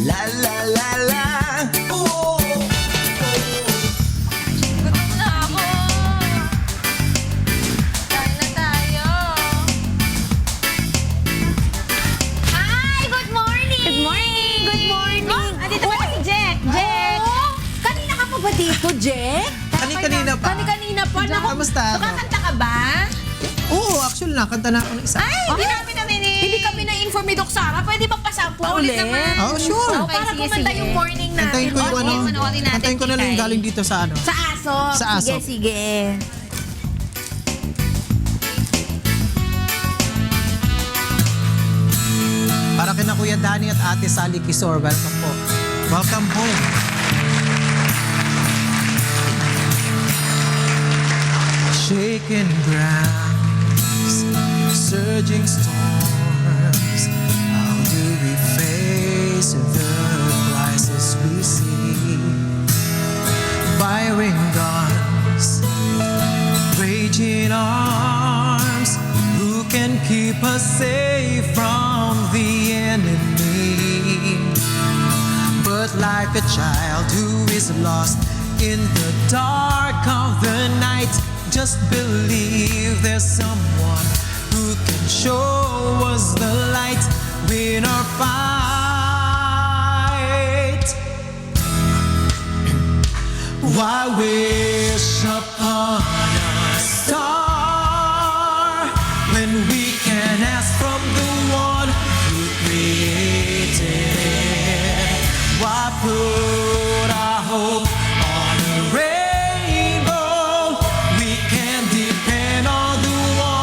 La la la la. Gutom na ako. Kain na tayo. Hi! Good morning! Good morning! Good morning! Andito ba si Jack? Jack! Kanina ka pa ba dito, Jack? Kanina pa. Kanina pa. Naku, Kamusta? nakakanta ka ba? Oo, actually nakanta na ako ng isa. Ay, hindi namin Hindi kami na-inform ni Doc Sara. Pwede ba pasample ulit? Oh, sure. Okay, para kumanta yung morning natin. Antayin ko yung Okay, ano. panoorin natin, Antayin ko na lang yung Kikay. galing dito sa ano. Sa aso. Sa aso. Sige. Para kina Kuya Danny at Ate Sally Kisor, welcome po. Welcome home. Shaking grounds, surging storms. How do we face the crisis we see? Firing guns, raging arms. Who can keep us safe from the enemy? But like a child who is lost in the dark of the night, just believe there's someone who can show us the light. Win our fight. Why wish upon a star when we can ask from the one who created it? Why put our hope on a rainbow? We can depend on the one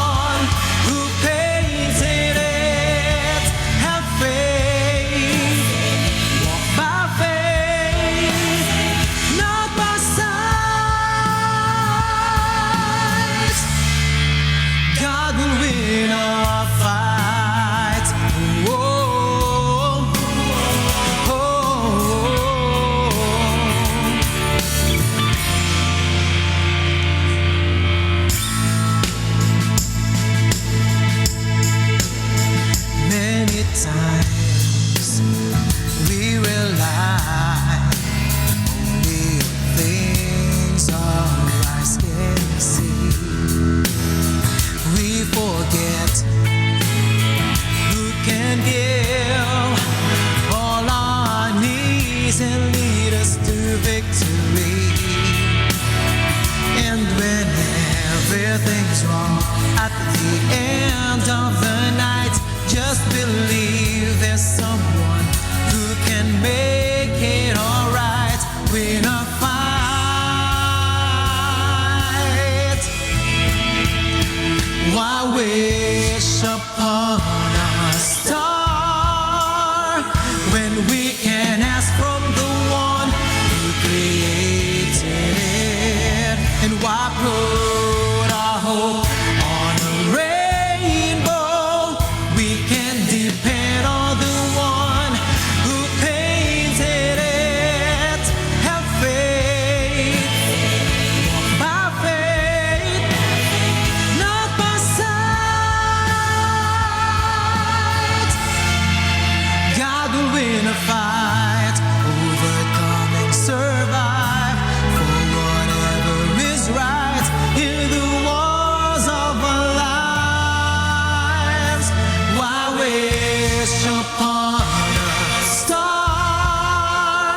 believe there's someone who can make it alright. Win a fight. Why wish upon a star when we can ask from the one who created it? And why put our hope on a rainbow? We can depend on the one who painted it. Have faith, by faith, not by sight. God will win a fight, overcome and survive for whatever is right in the wars of our lives. Why wish upon a star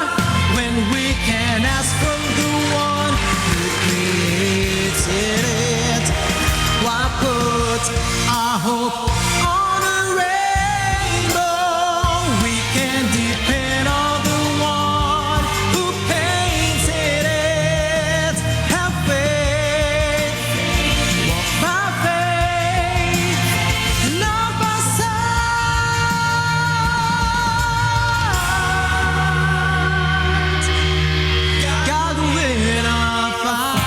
when we can ask from the one who created it? Why put our hope on a rainbow? We can depend on the one who painted it. Have faith, walk by faith, not by sight. God will win a fight.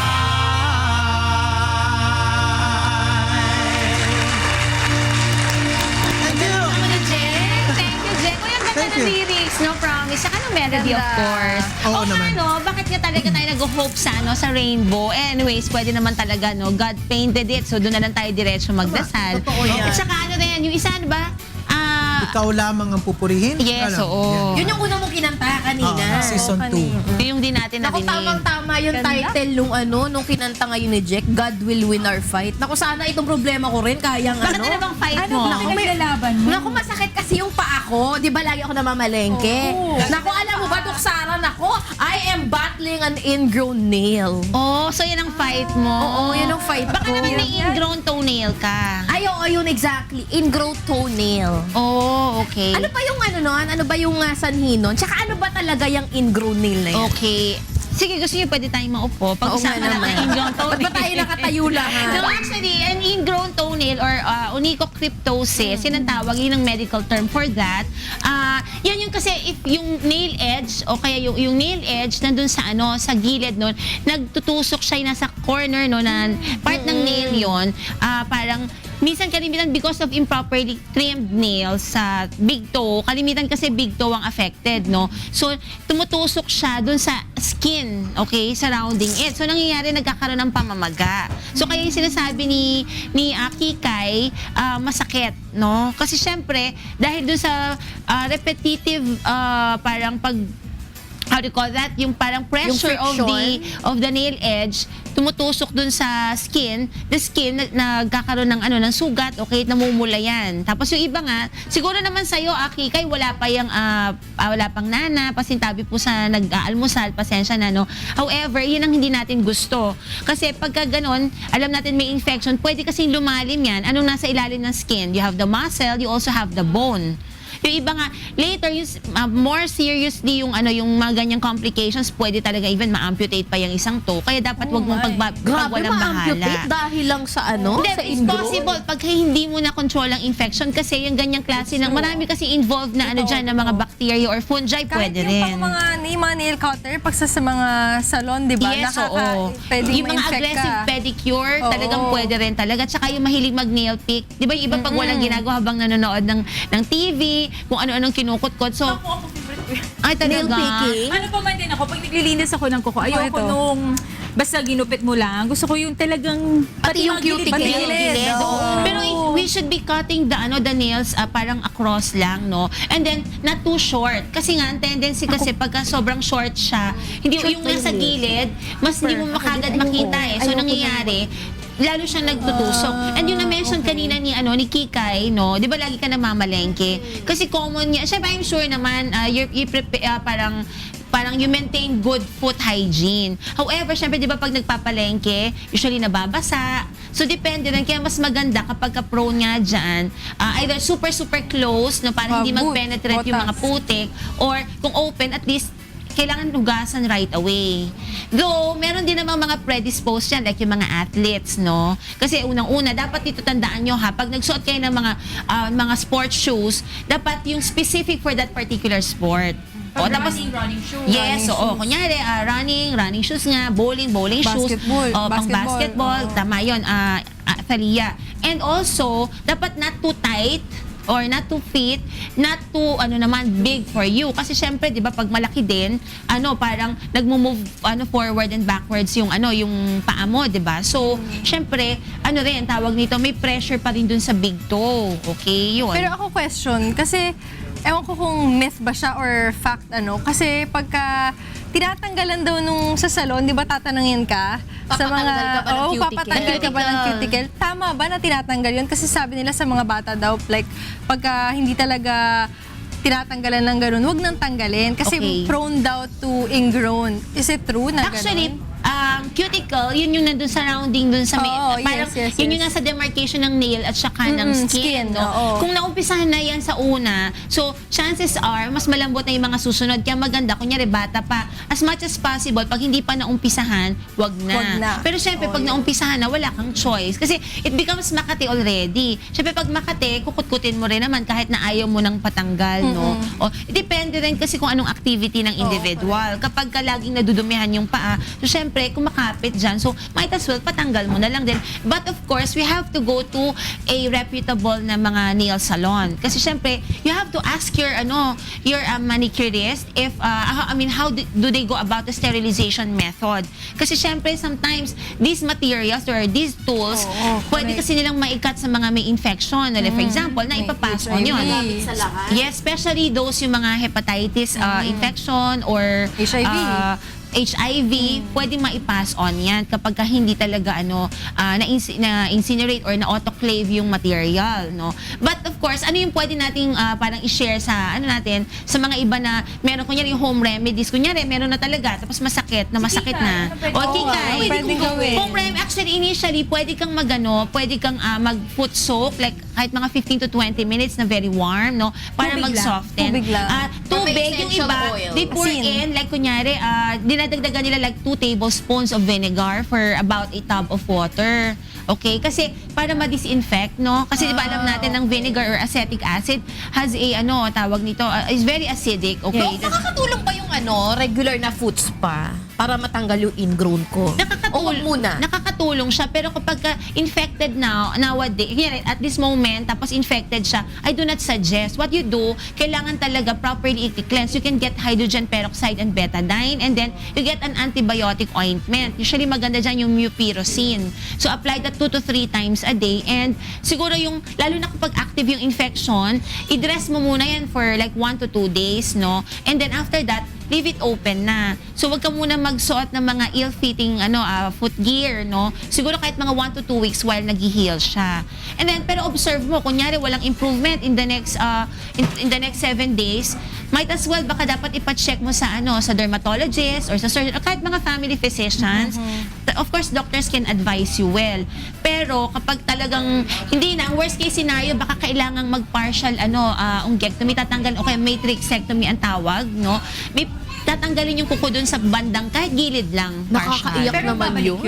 Thank you. Thank you, Jen. Uy, ang ganda ng lyrics, no? Promise. Saka ng melody, of course. Oo naman. Ano, bakit nga talaga tayo nag-hope sa, sa rainbow? Anyways, pwede naman talaga, no? God painted it, so doon na lang tayo diretso magdasal. Totoo yan. At saka ano na yan, yung isa, ano ba? Ikaw lamang ang pupurihin? Yes, Alam, oo. yan. Yun yung una mong kinanta kanina. Season 2. Yun yung di natin Naku, narinig. tamang-tama yung title nung kinanta ngayon ni Jack, God Will Win Our Fight. Naku, sana itong problema ko rin, kayang Bakit na bang fight mo? Naku, naku, masakit kasi yung paa ko. Di ba lagi ako namamalengke? Naku, alam mo ba, Tuksaran ako, I am battling an ingrown nail. Oh, so yan ang fight mo? Oo, yan ang fight Baka ko. naman may ingrown toenail ka. Ay, oo, yun exactly. Ingrown toenail. Oh, okay. Ano ba yung ano nun? Ano ba yung sanhi nun? Tsaka ano ba talaga yung ingrown nail na yan? Okay. Sige, gusto niyo pwede tayong maupo. Pag-usapan Oo nga natin naman. ang ingrown toenail. Ba't ba tayo nakatayo lang, ha? No, actually, an ingrown toenail or onychocryptosis, yun ang tawag, yun ang medical term for that. Yan yung kasi if yung nail edge o kaya yung nail edge nandun sa sa gilid nun, nagtutusok siya yung nasa corner no na part ng nail yon, parang minsan kalimitan because of improperly trimmed nails sa big toe, kalimitan kasi big toe ang affected, no? So, tumutusok siya dun sa skin, okay? Surrounding it. So, nangyayari, nagkakaroon ng pamamaga. So, kaya yung sinasabi ni Kikay, masakit, no? Kasi syempre, dahil dun sa repetitive, parang how do you call that? Yung parang pressure of the nail edge, tumutusok dun sa skin, the skin nagkakaroon ng ng sugat, okay, namumula yan. Tapos yung iba nga, siguro naman sa'yo, Kikay, wala pang nana, pasintabi po sa nag-aalmusal, pasensya na, no? However, yun ang hindi natin gusto. Kasi pagka ganon, alam natin may infection, pwede kasing lumalim yan. Anong nasa ilalim ng skin? You have the muscle, you also have the bone. Yung iba nga, later, yung, more seriously yung mga ganyang complications, pwede talaga even ma-amputate pa yung isang toe. Kaya dapat wag mong pagwalang bahala. ma-amputate dahil lang sa Hindi, sa it's ingrown? possible pag hindi mo na-control ang infection kasi yung ganyang klase ng marami kasi involved na dyan na mga bacteria or fungi, pwede rin. Kahit yung mga nail cutter, pag sa mga salon, di ba? Yes, oo. Pwedeng Yung mga ma-infect aggressive ka. pedicure, Oo. talagang pwede rin talaga. Tsaka yung mahilig mag-nail pick. Di ba yung iba pag walang ginagawa habang nanonood ng TV, kung ano-anong kinukutkot. So, ay talaga. Nail picking? Ano pa man din ako, pag naglilinis ako ng kuko, ayoko nung basta ginupit mo lang. Gusto ko yung talagang Pati yung mga gilid, cuticle. pati yung gilid. Oo. Pero we should be cutting the nails parang across lang, no? And then, not too short. Kasi nga, ang tendency kasi pagka sobrang short siya, hindi Short yung na nasa yun. gilid, mas hindi mo makagad makita eh. So, nangyayari, lalo siyang nagtutusok. And yung na-mention kanina ni Kikay, no? 'Di ba lagi ka namamalengke? Kasi common niya. Syempre, I'm sure naman parang parang you maintain good foot hygiene. However, syempre, di ba pag nagpapalengke, usually nababasa. So, depende rin. Kaya mas maganda kapag ka-prone nga dyan, either super close, no, para hindi mag-penetrate yung mga putik, or kung open, at least, kailangan hugasan right away. Though, meron din namang mga predisposed yan, like yung mga athletes, no? Kasi unang-una, dapat dito tandaan nyo ha, pag nagsuot kayo ng mga sports shoes, dapat yung specific for that particular sport. O, tapos, running shoes. yes, so, kunyari, running shoes nga, bowling shoes. Pang basketball, tama yun, Thalia. And also, dapat not too tight, or not too fit, not too big for you. Kasi syempre, 'di ba, pag malaki din, parang nagmo-move forward and backwards yung paa mo, 'di ba? So, syempre, rin tawag nito, may pressure pa rin dun sa big toe. Okay, yun. Pero ako question, kasi ewan ko kung myth ba siya or fact kasi pagka tinatanggalan daw nung sa salon, di ba tatanungin ka? Papatanggal ka ba ng cuticle? Papatanggal ka ba ng cuticle? Tama ba na tinatanggal yun? Kasi sabi nila sa mga bata daw, like, pagka hindi talaga tinatanggalan ng ganun, wag nang tanggalin. Kasi prone daw to ingrown. Is it true na Actually, ganun? cuticle, yun yung nandun surrounding dun sa parang yes. yun yung nasa demarcation ng nail at saka ng skin, no? oo. Kung naumpisahan na yan sa una, so chances are mas malambot na yung mga susunod. Kaya maganda, kunyari bata pa, as much as possible, pag hindi pa naumpisahan, wag na. Pero syempre, pag naumpisahan na, wala kang choice. Kasi it becomes Makati already. Syempre, pag Makati, kukut-kutin mo rin naman kahit na ayaw mo nang patanggal, no? O, depende rin kasi kung anong activity ng individual. Kapag ka laging nadudumihan yung paa, so syempre, kumakapit dyan. So, might as well, patanggal mo na lang din. But of course, we have to go to a reputable na mga nail salon. Kasi syempre, you have to ask your manicurist if, how do they go about the sterilization method. Kasi syempre, sometimes, these materials or these tools, pwede kasi nilang maikat sa mga may infection. For example, na ipapass on yun. Yes, especially those yung mga hepatitis infection or HIV, pwedeng ma-pass on yan kapag hindi talaga na-incinerate or na-autoclave yung material, no? But of course, ano yung pwede nating parang i-share sa sa mga iba na meron kunyari yung home remedies, kunyari meron na talaga tapos masakit na. O kikay. Home remedy, actually initially pwede kang pwede kang mag-foot soak like kahit mga 15 to 20 minutes na very warm, no? Para mag-soften. Tubig yung iba, they pour in like kunyari dinadagdagan nila like 2 tablespoons of vinegar for about a tub of water. Okay? Kasi para ma-disinfect, no? Kasi di ba alam natin ng vinegar or acetic acid has a tawag nito, is very acidic. Okay? Nakakatulong ba yung regular na foot spa para matanggal yung ingrown ko? Nakakatulong siya, pero kapag infected nowadays, at this moment, tapos infected siya, I do not suggest. What you do, kailangan talaga properly i-cleanse. You can get hydrogen peroxide and betadine, and then you get an antibiotic ointment. Usually maganda dyan yung mupirocin. So apply that 2 to 3 times a day, and siguro lalo na kapag active yung infection, i-dress mo muna yan for like 1 to 2 days, no? And then after that, leave it open na. So, wag ka muna magsuot ng mga ill-fitting foot gear, no? Siguro kahit mga 1 to 2 weeks while nag-heal siya. And then, pero observe mo, kunyari walang improvement in the next 7 days, might as well, baka dapat ipa-check mo sa dermatologist or sa surgeon, or kahit mga family physicians. Of course, doctors can advise you well. Pero kapag talagang hindi na, worst case scenario, baka kailangang mag-partial ungectomy, tatanggal, okay, matrixectomy ang tawag, no? May tatanggalin yung kuko dun sa bandang kahit gilid lang, partial. Nakakaiyak naman yun.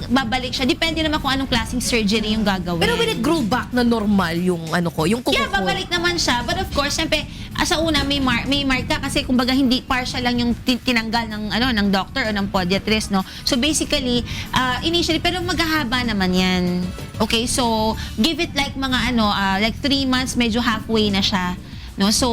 Babalik siya. Depende naman kung anong klaseng surgery yung gagawin. Pero will it grow back na normal yung yung kuko ko? Babalik naman siya. But of course, siyempre, sa una may marka kasi kumbaga hindi partial lang yung tinanggal ng doctor o ng podiatrist, no? So basically, initially, pero maghahaba naman yan. Okay, so give it like mga like 3 months, medyo halfway na siya. No? So,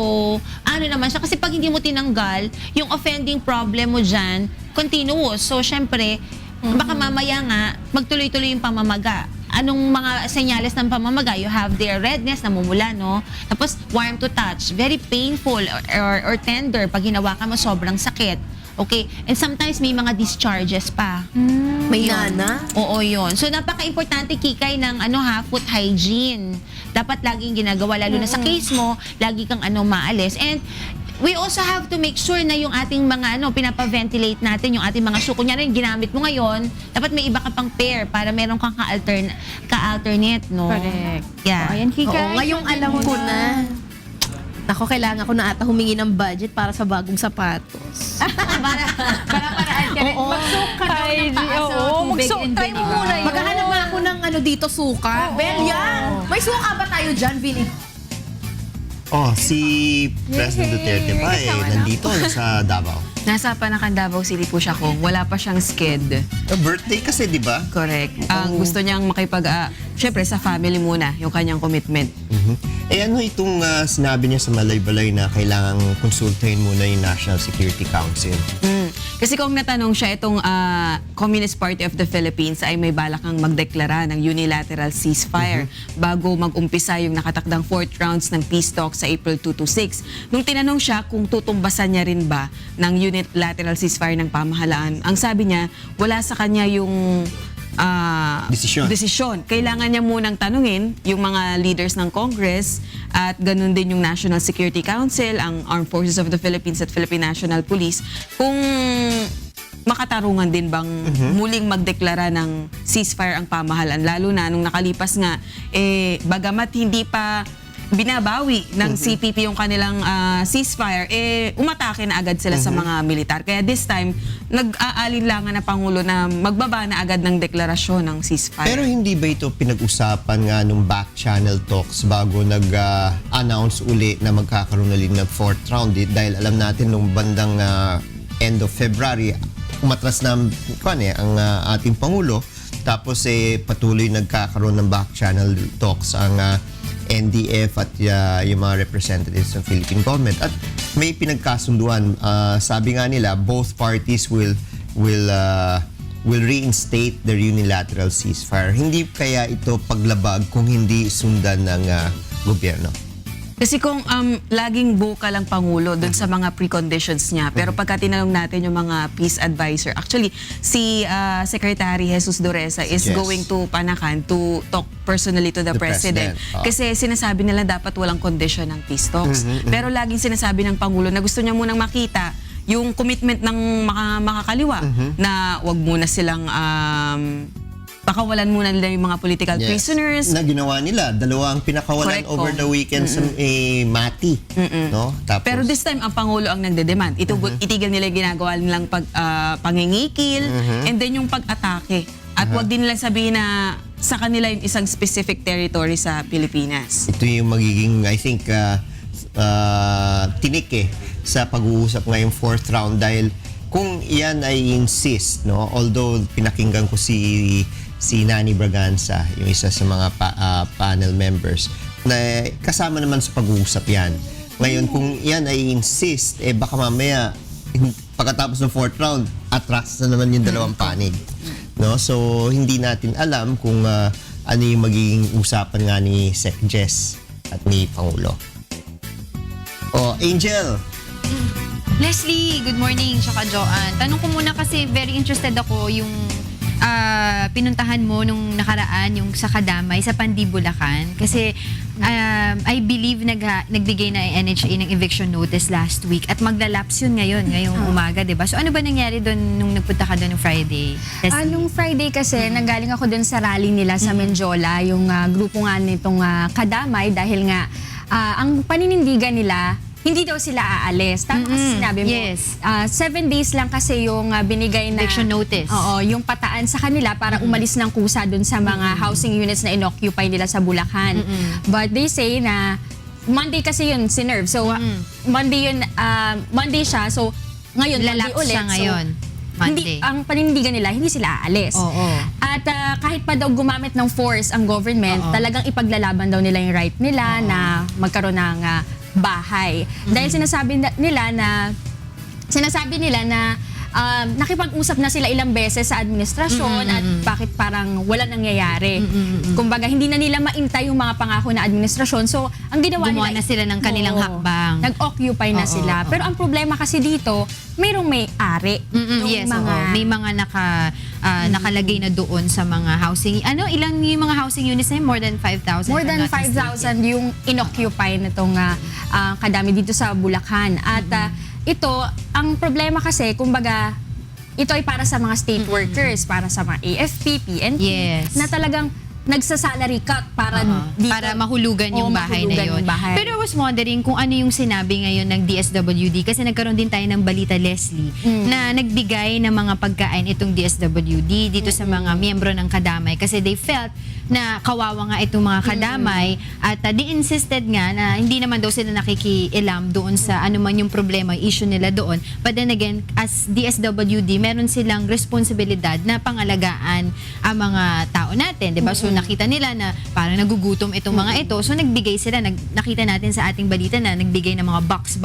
naman siya. Kasi pag hindi mo tinanggal, yung offending problem mo dyan, continuous. So, syempre, baka mamaya nga, magtuloy-tuloy yung pamamaga. Anong mga senyales ng pamamaga? You have their redness, namumula, no? Tapos, warm to touch. Very painful or tender. Pag hinawakan mo, sobrang sakit. Okay? And sometimes may mga discharges pa. May nana? Oo, yun. So, napaka-importante, Kikay, ng foot hygiene. Dapat laging ginagawa, lalo na sa case mo, lagi kang maalis. And we also have to make sure na yung ating mga pinapaventilate natin, yung ating mga shoe. Kunyari, yung ginamit mo ngayon, dapat may iba ka pang pair para meron kang ka-alternate, no? Correct. Yeah. Ayan, Kika. Oo, ngayong alam ko na. Ako, kailangan ko na ata humingi ng budget para sa bagong sapatos. Para-paraan ka rin. Magsuot ka daw ng paa sa tubig and try mo muna yun. Maghahanap nga ako ng dito, suka. Belia, may suka ba tayo dyan, Vini? Si President Duterte ba nandito sa Davao? Nasa Panacan, Davao City po siya kung wala pa siyang sked. Birthday kasi, di ba? Correct. Ang gusto niyang syempre sa family muna, yung kanyang commitment. Ano itong sinabi niya sa Malaybalay na kailangang konsultahin muna yung National Security Council? Kasi kung natanong siya, itong Communist Party of the Philippines ay may balak ang magdeklara ng unilateral ceasefire bago mag-umpisa yung nakatakdang 4th rounds ng peace talks sa April 2 to 6. Nung tinanong siya kung tutumbasan niya rin ba ng unilateral ceasefire ng pamahalaan, ang sabi niya, wala sa kanya yung desisyon. Kailangan niya munang tanungin yung mga leaders ng Congress at ganun din yung National Security Council, ang Armed Forces of the Philippines at Philippine National Police kung makatarungan din bang muling magdeklara ng ceasefire ang pamahalaan, lalo na nung nakalipas nga bagamat hindi pa binabawi ng CPP yung kanilang ceasefire, umatake na agad sila sa mga militar. Kaya this time, nag-aalinlangan na Pangulo na magbaba na agad ng deklarasyon ng ceasefire. Pero hindi ba ito pinag-usapan nga nung back channel talks bago nag-announce uli na magkakaroon ulit ng 4th round? Dahil alam natin nung bandang end of February, umatras na ang ating Pangulo. Tapos patuloy nagkakaroon ng back channel talks ang NDF at yung mga representatives ng Philippine government. At may pinagkasunduan. Sabi nga nila, both parties will reinstate their unilateral ceasefire. Hindi kaya ito paglabag kung hindi sundan ng gobyerno? Kasi kung laging vocal ang Pangulo doon sa mga preconditions niya, pero pagka tinanong natin yung mga peace advisor, actually, si Secretary Jesus Dureza is going to Panacan to talk personally to the President. Kasi sinasabi nila dapat walang condition ng peace talks. Pero laging sinasabi ng Pangulo na gusto niya munang makita yung commitment ng makakaliwa na wag muna silang pakawalan muna nila yung mga political prisoners. Na ginawa nila. Dalawang pinakawalan over the weekend sa Mati. No? Tapos, pero this time, ang Pangulo ang nagde-demand. Itigil nila yung ginagawa nilang pangingikil and then yung pag-atake. At wag din nila sabihin na sa kanila yung isang specific territory sa Pilipinas. Ito yung magiging, I think, tinik sa pag-uusap ngayong 4th round dahil kung iyan ay insist, no? Although pinakinggan ko si Nani Braganza, yung isa sa mga panel members, na kasama naman sa pag-uusap yan. Ngayon, kung yan ay insist, baka mamaya, pagkatapos ng 4th round, atras na naman yung dalawang panig. No? So, hindi natin alam kung ano yung magiging usapan nga ni Sec Jess at ni Pangulo. Angel! Leslie, good morning, tsaka Joanne. Tanong ko muna kasi very interested ako yung pinuntahan mo nung nakaraan, yung sa Kadamay, sa Pandibulacan. Kasi I believe nagbigay na yung NHA ng eviction notice last week at maglalapse yun ngayong umaga, diba? So ano ba nangyari doon nung nagpunta ka doon ng Friday? Nung Friday kasi, nanggaling ako doon sa rally nila sa Menjola, yung grupo nga nitong Kadamay dahil nga ang paninindigan nila, hindi daw sila aalis. Tama kasi sinabi mo. 7 days lang kasi yung binigay na eviction notice. Oo, yung pataan sa kanila para umalis ng kusa dun sa mga housing units na inoccupy nila sa Bulacan. But they say na Monday kasi yun sinerve. So Monday yun, Monday siya. So ngayon Monday ulit. Siya ngayon. Hindi, ang panindigan nila, hindi sila aalis. At kahit pa daw gumamit ng force ang government, talagang ipaglalaban daw nila yung right nila na magkaroon ng bahay. Dahil sinasabi nila na nakipag-usap na sila ilang beses sa administrasyon at bakit parang wala nangyayari. Kumbaga, hindi na nila maintay yung mga pangako na administrasyon. So, ang ginawa Gumawa nila, na sila ng kanilang hakbang. Nag-occupy na sila. Pero ang problema kasi dito, mayroong may-ari. Yes, may mga nakalagay na doon sa mga housing. Ilang yung mga housing units na yun? More than 5,000? More than 5,000 yung inoccupy na itong kadami dito sa Bulacan. At ito, ang problema kasi, kumbaga, ito ay para sa mga state workers, para sa mga AFP, PNP, na talagang nagsa-salary cut para dito. Para mahulugan yung bahay na yun. Pero I was wondering kung ano yung sinabi ngayon ng DSWD kasi nagkaroon din tayo ng balita, Leslie, na nagbigay ng mga pagkain itong DSWD dito sa mga miyembro ng kadamay kasi they felt na kawawa nga itong mga kadamay at they insisted nga na hindi naman daw sila nakikialam doon sa ano man yung problema, issue nila doon. But then again, as DSWD, meron silang responsibilidad na pangalagaan ang mga tao natin, di ba? So nakita nila na parang nagugutom itong mga ito. So nagbigay sila, nakita natin sa ating balita na nagbigay ng mga box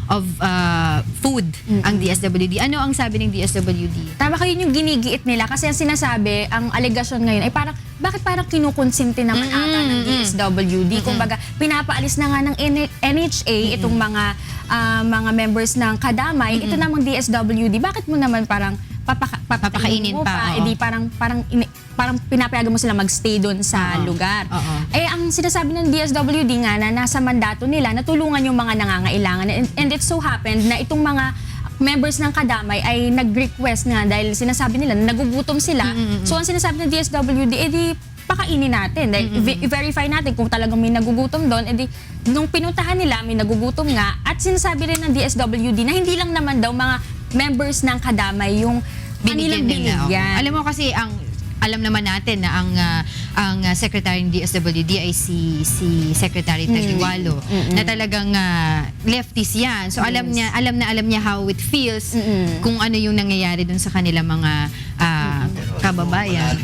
of food ang DSWD. Ano ang sabi ng DSWD? Tama kayo yung ginigiit nila kasi ang sinasabi, ang allegation ngayon ay parang bakit parang kinukonsinti naman ata ng DSWD? Kumbaga, pinapaalis na nga ng NHA itong mga members ng kadamay. Ito namang DSWD, bakit mo naman parang papakainin mo pa? Edi parang pinapayagan mo sila magstay doon sa lugar. Ang sinasabi ng DSWD nga na nasa mandato nila na tulungan yung mga nangangailangan. And it so happened na itong mga members ng kadamay ay nag-request nga dahil sinasabi nila na nagugutom sila. So ang sinasabi ng DSWD, edi pakainin natin. Dahil i-verify natin kung talagang may nagugutom doon. Edi nung pinuntahan nila, may nagugutom nga. At sinasabi rin ng DSWD na hindi lang naman daw mga members ng kadamay yung kanilang binigyan. Alam mo kasi alam naman natin na ang secretary ng DSWD ay si Secretary Tagliwalo na talagang leftist yan. So alam niya how it feels kung ano yung nangyayari dun sa kanilang mga kababayan.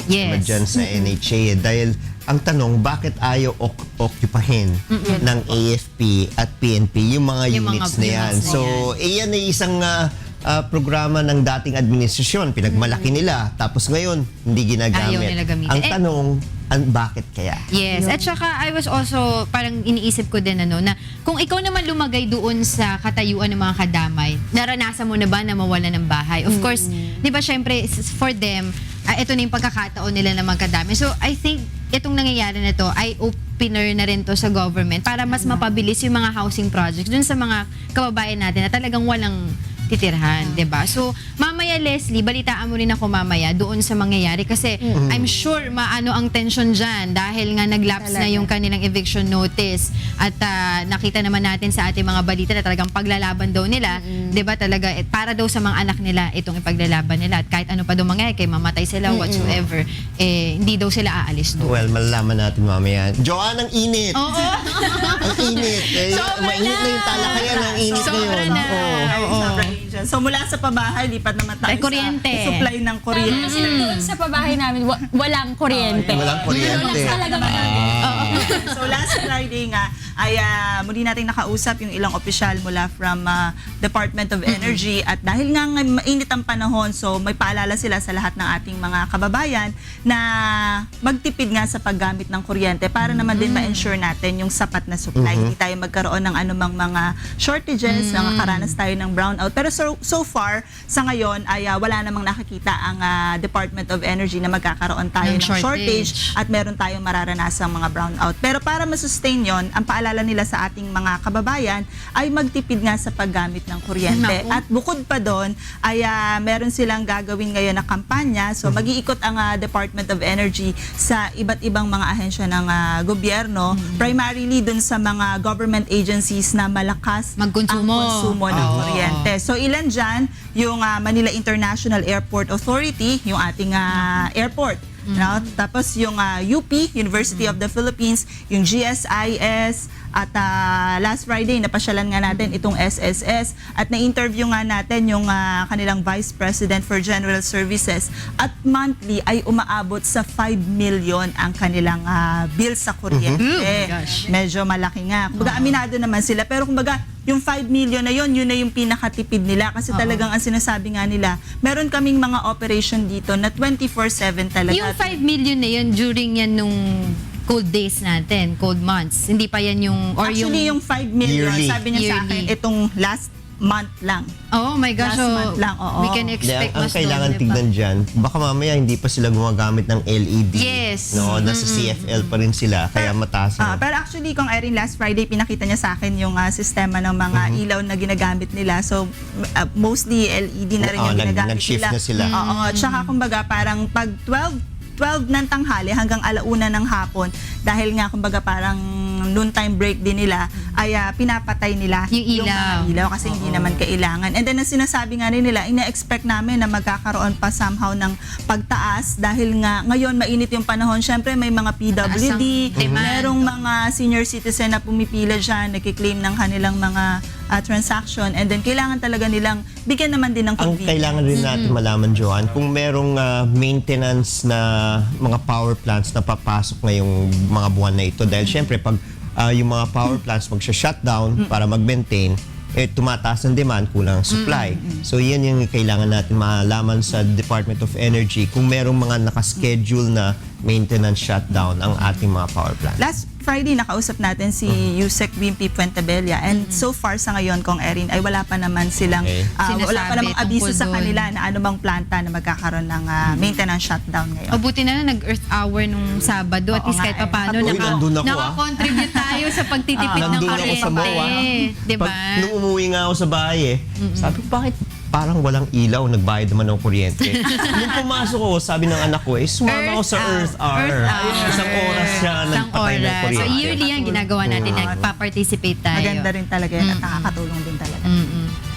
Yes. Dyan sa NHA dahil ang tanong, bakit ayaw occupyhin ng AFP at PNP yung mga units na yan? So, yan ay isang programa ng dating administrasyon. Pinagmalaki nila. Tapos ngayon, hindi ginagamit. Ayaw nila gamitin. Ang tanong, bakit kaya? Yes. At saka, I was also, parang iniisip ko din na kung ikaw naman lumagay doon sa katayuan ng mga kadamay, naranasan mo na ba na mawala ng bahay? Of course, di ba, syempre, for them, ito na yung pagkakataon nila na magkadami. So, I think, itong nangyayari na to ay opener na rin to sa government para mas mapabilis yung mga housing projects dun sa mga kababayan natin na talagang walang titirhan, 'di ba? So, mamaya Leslie, balitaan mo rin ako mamaya doon sa mangyayari kasi I'm sure maano ang tension diyan dahil nga naglapse na yung kanilang eviction notice at nakita naman natin sa ating mga balita na talagang paglalaban daw nila, 'di ba? Talaga para daw sa mga anak nila itong ipaglalaban nila at kahit ano pa daw mangyayari, kay mamatay sila whatsoever, hindi daw sila aalis doon. Well, malalaman natin mamaya. Joanne, ang init. Oo. Ang init. Mainit na yung talakayan, ang init Sobra na na. So mula sa pabahay, lipat naman tayo kuryente. sa supply ng kuryente. Kasi doon sa pabahay namin, walang kuryente. Walang kuryente. So last Friday nga, ay muli nating nakausap yung ilang opisyal mula from Department of Energy at dahil nga mainit ang panahon, so may paalala sila sa lahat ng ating mga kababayan na magtipid nga sa paggamit ng kuryente para naman din ma-ensure natin yung sapat na supply. Hindi tayo magkaroon ng anumang mga shortages, nakakaranas tayo ng brownout. Pero so far, sa ngayon, ay wala namang nakikita ang Department of Energy na magkakaroon tayo ng shortage at meron tayong mararanasang mga brownout. Pero para masustain yon, ang paalala nila sa ating mga kababayan ay magtipid nga sa paggamit ng kuryente. At bukod pa doon, ay meron silang gagawin ngayon na kampanya. So mag-iikot ang Department of Energy sa iba't ibang mga ahensya ng gobyerno, primarily dun sa mga government agencies na malakas ang konsumo ng kuryente. So ilan dyan, yung Manila International Airport Authority, yung ating airport. Tapos yung UP, University of the Philippines, yung GSIS, At last Friday, napasyalan nga natin itong SSS at na-interview nga natin yung kanilang Vice President for General Services at monthly ay umaabot sa 5 million ang kanilang bill sa kuryente. Medyo malaki nga. Kumbaga, aminado naman sila. Pero kumbaga, yung 5 million na yun na yung pinakatipid nila kasi talagang ang sinasabi nga nila, meron kaming mga operation dito na 24/7 talaga. Yung 5 million na yun during yan nung cold days natin, cold months. Hindi pa yan yung... Actually, yung 5 million, Yearly. sabi niya sa akin, itong last month lang. Oh my gosh, Last so month lang, oo. we can expect Ang mas kailangan doble pa. tignan dyan, baka mamaya hindi pa sila gumagamit ng LED. Yes. No, nasa CFL pa rin sila, kaya mataas. Pero actually, kung Erin, last Friday, pinakita niya sa akin yung sistema ng mga ilaw na ginagamit nila. So, mostly LED na rin yung ginagamit nag-shift na sila. Oo. Tsaka, kumbaga, parang pag 12 ng tanghali hanggang 1:00 ng hapon, dahil nga, kumbaga, parang noontime break din nila, ay pinapatay nila Yung ilaw. mga ilaw kasi hindi naman kailangan. And then, ang sinasabi nga rin nila, ina-expect namin na magkakaroon pa somehow ng pagtaas dahil nga ngayon mainit yung panahon. Siyempre, may mga PWD, merong mga senior citizen na pumipila dyan, nakiklaim ng kanilang mga transaction, and then kailangan talaga nilang bigyan naman din ng Ang convenience. kailangan rin natin malaman, Joanne, kung merong maintenance na mga power plants na papasok ngayong mga buwan na ito. Dahil syempre, pag yung mga power plants magsha-shutdown para mag-maintain, tumataas ang demand, kulang ang supply. So yan yung kailangan natin malaman sa Department of Energy kung merong mga nakaschedule na maintenance shutdown ang ating mga power plants. Last Friday, nakausap natin si Yusek Wimpy Puentabella, and so far sa ngayon, kung Erin, ay wala pa naman silang, wala pa namang abiso sa kanila na anumang planta na magkakaroon ng maintenance shutdown ngayon. O buti na nag-Earth Hour nung Sabado, at least kahit paano nandun ako, nakakontribute tayo sa pagtitipid ng Nandun ako kuryente. sa MOA. Diba? Nung umuwi nga ako sa bahay sabi ko, bakit parang walang ilaw, nagbayad naman ng kuryente. Nung pumasok ko, sabi ng anak ko, sumama ako sa Earth Hour. Isang oras siya nagpatay ng kuryente. So yearly yan ginagawa natin, nagpa-participate tayo. Maganda rin talaga yan at nakakatulong din talaga.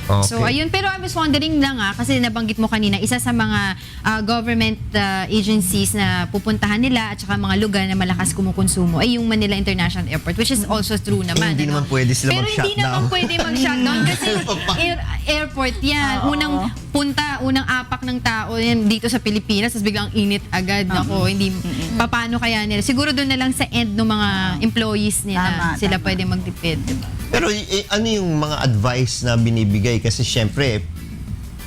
Okay. So ayun, pero I was wondering lang kasi nabanggit mo kanina, isa sa mga government agencies na pupuntahan nila at saka mga lugar na malakas kumukonsumo ay yung Manila International Airport, which is also true naman. Hindi naman pwede sila pero mag-shutdown. hindi naman pwede mag-shutdown kasi airport yan. Unang punta, unang apak ng tao yan dito sa Pilipinas, tapos biglang init agad. Nako, hindi, paano kaya nila? Siguro doon na lang sa end ng mga employees nila sila pwede magtipid. Diba? Pero ano yung mga advice na binibigay? Kasi syempre,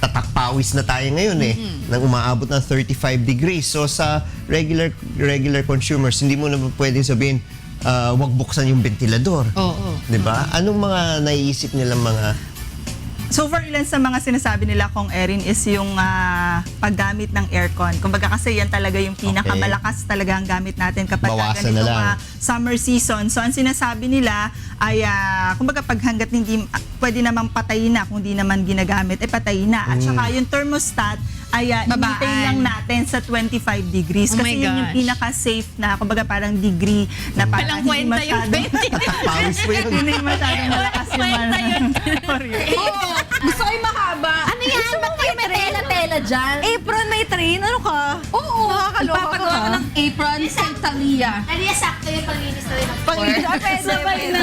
tatakpawis na tayo ngayon nang umaabot ng 35 degrees. So sa regular consumers, hindi mo na pwedeng sabihin, wag buksan yung ventilador. Oo. Diba? Anong mga naiisip nilang mga... So far, ilan sa mga sinasabi nila, kung Erin, is yung paggamit ng aircon. Kumbaga kasi yan talaga yung pinakamalakas talaga ang gamit natin kapag Bawasan ganitong summer season. So ang sinasabi nila ay, kumbaga pag hanggat hindi, pwede namang patayin na, kung di naman ginagamit, patayin na. At saka yung thermostat, ay i-maintain lang natin sa 25 degrees. Kasi yun yung pinaka-safe na, kumbaga parang degree na parang hindi masyadong... Pawis po yun. Hindi masyadong malakas yung Gusto ko yung mahaba. Ano yan? Ba't kayo may tela-tela dyan? Apron, may train? Ano ka? Oo. Nakakaloka Ipapagawa ko ng apron sa Italia. Talia, sakto yung paglinis na rin ng Pag-ibig. Pwede.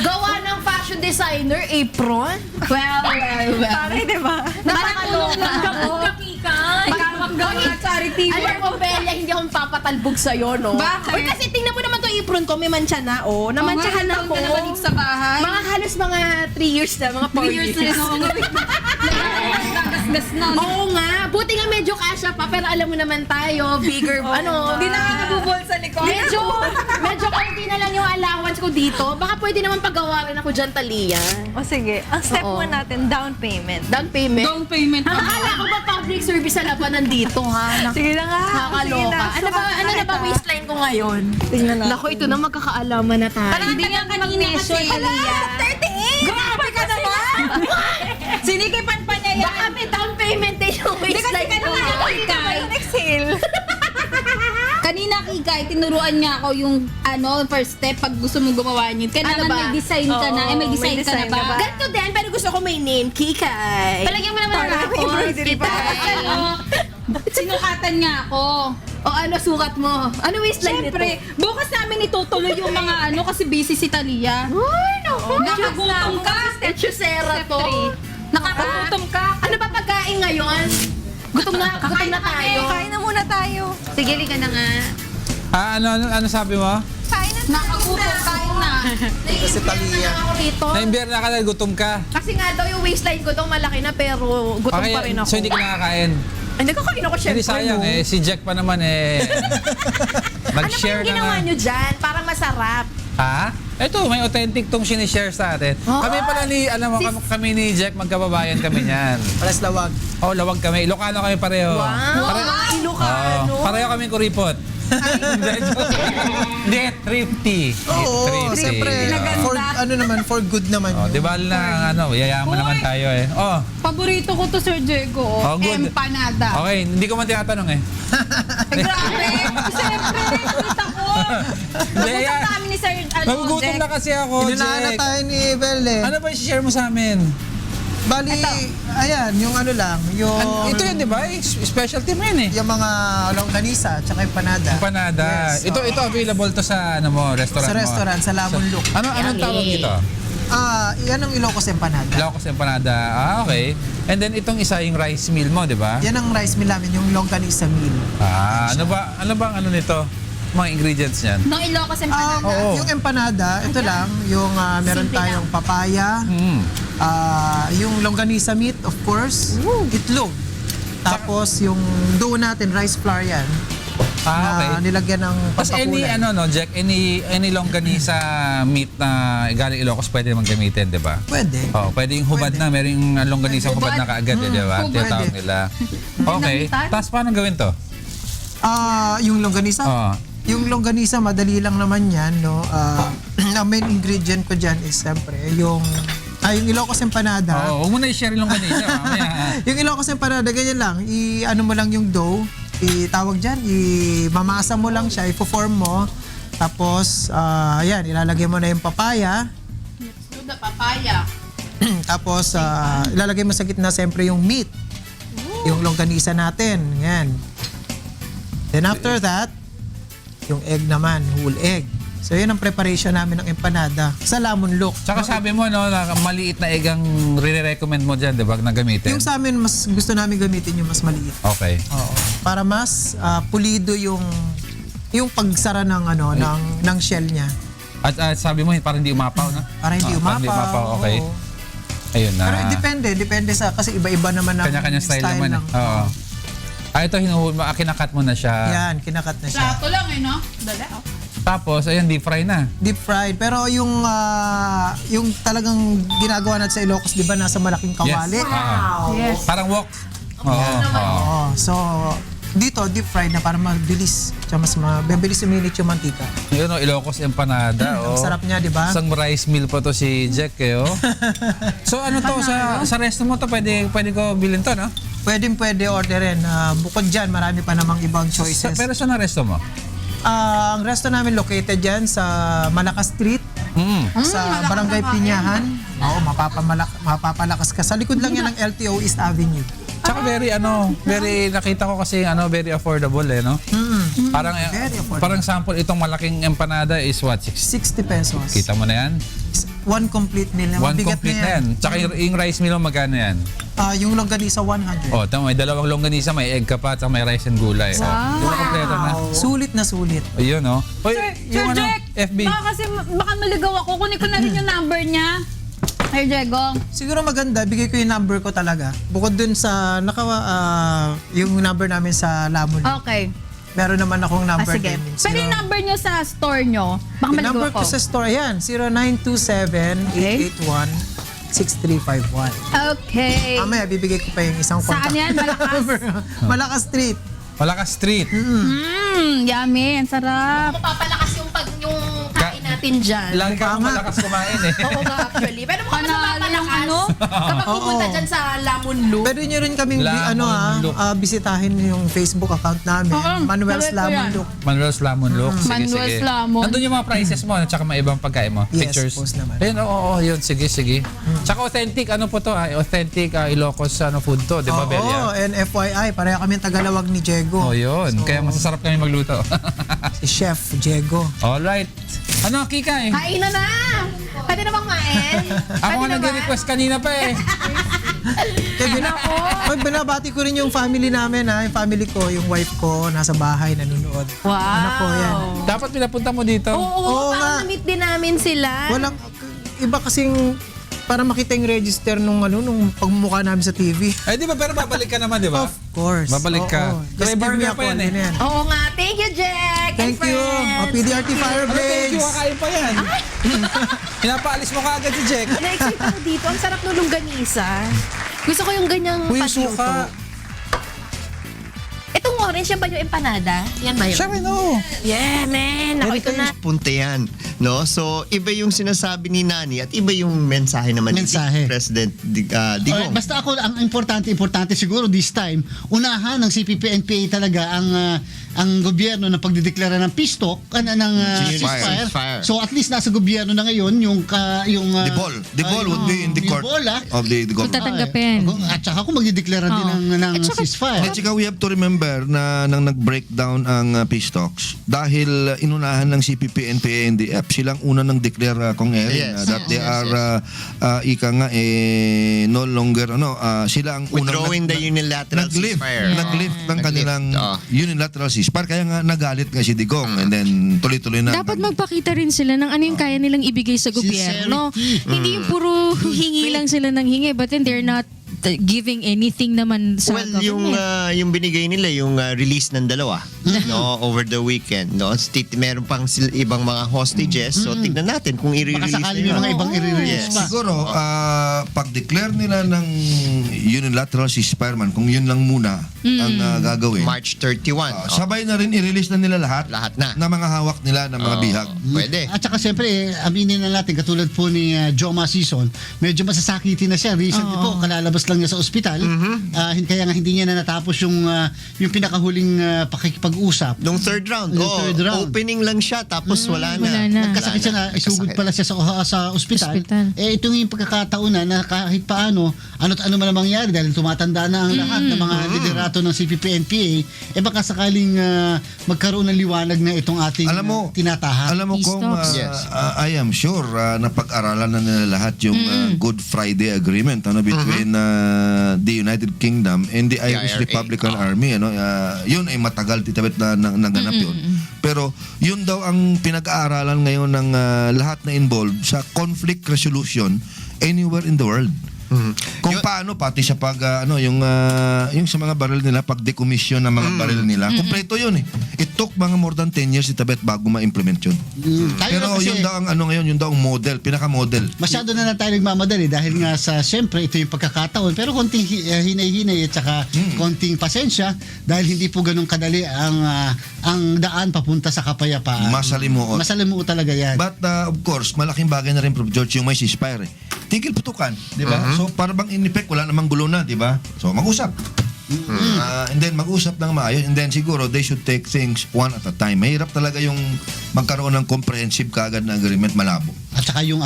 Gawa ng fashion designer, apron? Well. Pare, di ba? Nakakaloka. Kapika-pikan. Charity work. Alam mo, Bella, hindi ako papatalbog sa'yo, no? Bakit? Uy, kasi tingnan mo naman itong apron ko, may mancha na, oh. Namantsahan Mga ako. taon ka na ba sa bahay? Mga halos mga 3 years na, mga 4 years. 3 years na. Nagasgas na. Oo nga. Buti nga medyo kasya pa, pero alam mo naman tayo, bigger, Hindi na nga nabubol sa likod. Medyo konti na lang yung allowance ko dito. Baka pwede naman paggawa rin ako dyan, Talia. O sige, ang step 1 natin, down payment. Down payment? Down payment. Akala ko ba public service sa labanan dito, ha? Sige na nga. Nakakaloka. Ano ba waistline ko ngayon? Tingnan na. Naku, ito na magkakaalaman na tayo. Hindi nga kanina kasi. 38! Grabe ka naman! Sinikipan pa niya yan. Baka may down payment din yung Hindi kasi waistline ko. kanina Exhale. Kanina Kikay, tinuruan niya ako yung first step pag gusto mong gumawa niyo. Kailangan Ano ba? may design ka na. May design ka na ba? Ganito din, pero gusto ko may name, Kikay. Palagyan mo naman Para ako. may embroidery pa. Sinukatan niya ako. O ano, sukat mo? Ano waistline nito? Siyempre, bukas namin itutuloy yung mga ano kasi busy si Talia. Ay, naku. Nakagutom ka. Etchusera to. Nakakagutom ka. Ano ba pagkain ngayon? Gutom na tayo. Kain na muna tayo. Sige, liga na nga. Ano sabi mo? Kain na. Nakagutom, kain na. Kasi Talia. Na-imbier na ka dahil gutom ka. Kasi nga daw yung waistline ko daw malaki na pero gutom Okay, pa rin ako. so hindi ka nakakain. Ay, nagkakain ako syempre. Hindi sayang si Jack pa naman Ano ba Mag-share yung na ginawa nga. nyo dyan para masarap? Ha? Ito, may authentic tong sinishare sa atin. Kami pala kami ni Jack, magkababayan kami niyan. Pares lawag. Oh, lawag kami. Ilocano kami pareho. Ilocano. Pareho kami kuripot. Hindi, thrifty. Oo, Thrifty. siyempre. For good naman. Oh, di ba na yayaman naman tayo eh. Oh, Paborito ko to, Sir Diego. Oh, good. Empanada. okay, hindi ko man tinatanong eh. Grabe! Siyempre, kita ko. Nagutom na kami ni Sir Nagugutom na kasi ako, Inunahan na Jack. tayo ni Bel eh. Ano ba i-share mo sa amin? Bali, ayan, yung ano lang, yung... Ito yun, di ba? Specialty mo yun eh. Yung mga longganisa, tsaka empanada. Empanada. Yes, Ito available to sa restaurant Sa mo? restaurant, sa Lamon Look. Anong tawag dito? Yan ang Ilocos Empanada. Ilocos Empanada. Okay. And then itong isa yung rice meal mo, di ba? Yan ang rice meal namin, yung longganisa meal. Ano bang ano nito? Mga ingredients niyan? Nung Ilocos Empanada. Yung empanada, ito lang, yung meron Simple tayong papaya, yung longganisa meat, of course, itlog. Tapos yung dough natin, rice flour yan. Okay. Nilagyan ng Tapos pampakulay. Jack, any longganisa meat na galing Ilocos pwede naman gamitin, di ba? Pwede. Oh, pwede yung hubad na, meron yung longganisa hubad na kaagad, di ba? Tinatawag nila. Okay. Tapos paano gawin to? Yung longganisa? Yung longganisa, madali lang naman yan, no? Ang main ingredient ko dyan is, siyempre, yung Ilocos Empanada. Oo, huwag mo na i-share yung longganisa. Yung Ilocos Empanada, ganyan lang. Ano mo lang yung dough, itawag dyan, mamasa mo lang siya, i-form mo. Tapos, ayan, ilalagay mo na yung papaya. Let's do the papaya. Tapos, ilalagay mo sa gitna, siyempre, yung meat. Yung longganisa natin. Yan. Then after that, yung egg naman, whole egg. So, yun ang preparation namin ng empanada sa Lamon Look. Tsaka sabi mo, no, na maliit na egg ang re-recommend mo dyan, di ba, na gamitin? Yung sa amin, mas gusto namin gamitin yung mas maliit. Okay. Oo. Para mas pulido yung pagsara ng ng shell niya. At sabi mo, para hindi umapaw, no? Para hindi Para hindi umapaw, okay. Oo. Ayun na. Pero depende sa kasi iba-iba naman ng Kanya-kanya style naman. Oo. Ito, kinakat mo na siya. Yan, kinakat na siya. Plato lang no? Dali, Tapos, ayun, deep fry na. Deep fried. Pero yung talagang ginagawa natin sa Ilocos, di ba, nasa malaking kawali? Yes. Yes. Parang wok. Oo. So, dito, deep fried na para mabilis. Tsaka mas mabilis uminit yung mantika. Yun, Ilocos Empanada. Ang sarap niya, di ba? Isang rice meal pa to si Jack, eh, oh. So, ano to, sa resto mo to, pwede ko bilhin to, no? Pwede orderin. Bukod dyan, marami pa namang ibang choices. Pero saan ang resto mo? Ang resto namin located dyan sa Malacca Street, sa Barangay Pinyahan. Oo, mapapalakas ka. Sa likod lang yan ng LTO East Avenue. Tsaka very nakita ko kasi very affordable eh, no? Parang sample itong malaking empanada is what? 60 pesos. Kita mo na yan? One complete meal. One Mabigat complete na yan. Tsaka yung rice meal mo magkano yan? Yung longganisa 100. Oh, tama, may dalawang longganisa, may egg ka pa, tsaka may rice and gulay. Wow. Oh, diba kompleto na? Sulit na sulit. Ayun, no? Hoy, Sir Jack, FB. baka maligaw ako. Kunin ko na rin yung number niya. Sir Diego. Siguro maganda, bigay ko yung number ko talaga. Bukod dun sa, yung number namin sa Lamon. Okay. Meron naman akong number Sige. din. Pero yung number nyo sa store nyo, baka Yung maligaw number ako. ko sa store, yan, 0927-881-6351. Okay. Mamaya, bibigay ko pa yung isang contact. Saan yan? Malakas? Malacca Street. Malacca Street. Yummy. Ang sarap. Mapapalakas yung kain natin. natin dyan. Lagi ka malakas kumain eh. Oo nga, actually. Pero mukhang napapalakas kapag pupunta dyan sa Lamunlu. Pwede nyo rin kaming bisitahin yung Facebook account namin. Manuel's Lamunlu. Manuel's Lamunlu. Sige, Manuel's sige. Lamon. Nandun yung mga prices mo at saka mga ibang pagkain mo. Yes, Pictures. post naman. Ayun, oo, yun. Sige, sige. Tsaka authentic, ano po to? Authentic Ilocos food to, di ba, Belia? Oo, and FYI, pareha kami tagalawag ni Diego. Oh, yun. Kaya masasarap kami magluto. Si Chef Diego. Alright. Ano, Kika eh? Kain na! Pwede na bang kain? Ako nga nag-request kanina pa eh. Binabati ko rin yung family namin, ha? Yung family ko, yung wife ko, nasa bahay, nanonood. Wow. Ano po yan? Dapat pinapunta mo dito. Oo, para na-meet din namin sila. Walang, iba kasing, para makita yung register nung pagmumukha namin sa TV. Eh, di ba? Pero babalik ka naman, di ba? Of course. Babalik ka. Just give me a pa call. yan eh. Oo nga. Thank you, Jack. Thank you. PDRT Fireblades. Thank you, kakain pa yan. Pinapaalis mo ka agad si Jack. Na-excite ako dito. Ang sarap ng longganisa. Gusto ko yung ganyang suka. Itong orange, yan ba yung empanada? Yan ba yun? Siyempre, no. Yeah, man. Ako ito na. Punta yan, no? So, iba yung sinasabi ni Nani at iba yung mensahe naman ni President Digong. Basta ako, ang importante siguro this time, unahan ng CPP-NPA talaga ang gobyerno na pagdideklara ng peace talk, ng ceasefire. So, at least nasa gobyerno na ngayon yung The ball would be in the court of the government. Tatanggapin. At saka kung magdideklara din ng ceasefire. At saka we have to remember na nang nag-breakdown ang peace talks dahil inunahan ng CPP-NPA and the silang una nang declare kung that they are no longer sila ang unang withdrawing the unilateral ceasefire. Nag-lift ng kanilang unilateral ceasefire kaya nga nagalit nga si Digong and then tuloy-tuloy na. Dapat magpakita rin sila ng ano yung kaya nilang ibigay sa gobyerno. Hindi yung puro hingi lang sila ng hingi but then they're not giving anything naman sa government. Yung binigay nila, yung release ng dalawa over the weekend. Meron pang ibang mga hostages. So, tignan natin kung i-release nila. May mga ibang i-release pa. Siguro, pag-declare nila ng unilateral ceasefire man, kung yun lang muna ang gagawin. March 31. Sabay na rin i-release na nila lahat na mga hawak nila ng mga bihag. Pwede. At saka siyempre, aminin na natin, katulad po ni Joma Season, medyo masasakitin na siya. Recently po, kalalabas lang niya sa ospital. Kaya nga hindi niya na natapos yung pinakahuling pakikipag-usap. Nung third round. Opening lang siya, tapos wala na. Nagkasakit siya na, isugod pala siya sa ospital. Itong yung pagkakataon na kahit paano, ano't ano man ang mangyari dahil tumatanda na ang lahat ng mga liderato ng CPP-NPA, baka sakaling magkaroon ng liwanag na itong ating tinatahak. Alam mo kung I am sure na pag-aralan na nila lahat yung Good Friday Agreement between the United Kingdom and the Irish Republican Army. Yun ay matagal titawit na naganap yun. Pero yun daw ang pinag-aaralan ngayon ng lahat na involved sa conflict resolution anywhere in the world. Kung paano pati sa yung sa mga baril nila pag decommission ng mga baril nila, kompleto yun eh. It took mga more than 10 years Tibet bago ma-implement yun. Pero yun daw ang ngayon, yun daw ang model, pinaka-model. Masyado na tayo nagmamadali dahil nga siyempre ito yung pagkakataon, pero konting hinay-hinay at saka konting pasensya dahil hindi po ganun kadali ang daan papunta sa kapayapaan. Masalimuot. Masalimuot talaga yan. But of course, malaking bagay na rin, Prof. George, yung may ceasefire eh. Tigil putukan, di ba? So, para bang in effect, wala namang gulo na, di ba? So, mag-usap. And then, mag-usap ng maayos. And then, siguro, they should take things one at a time. Mahirap talaga yung magkaroon ng comprehensive kaagad na agreement, malabo. At saka yung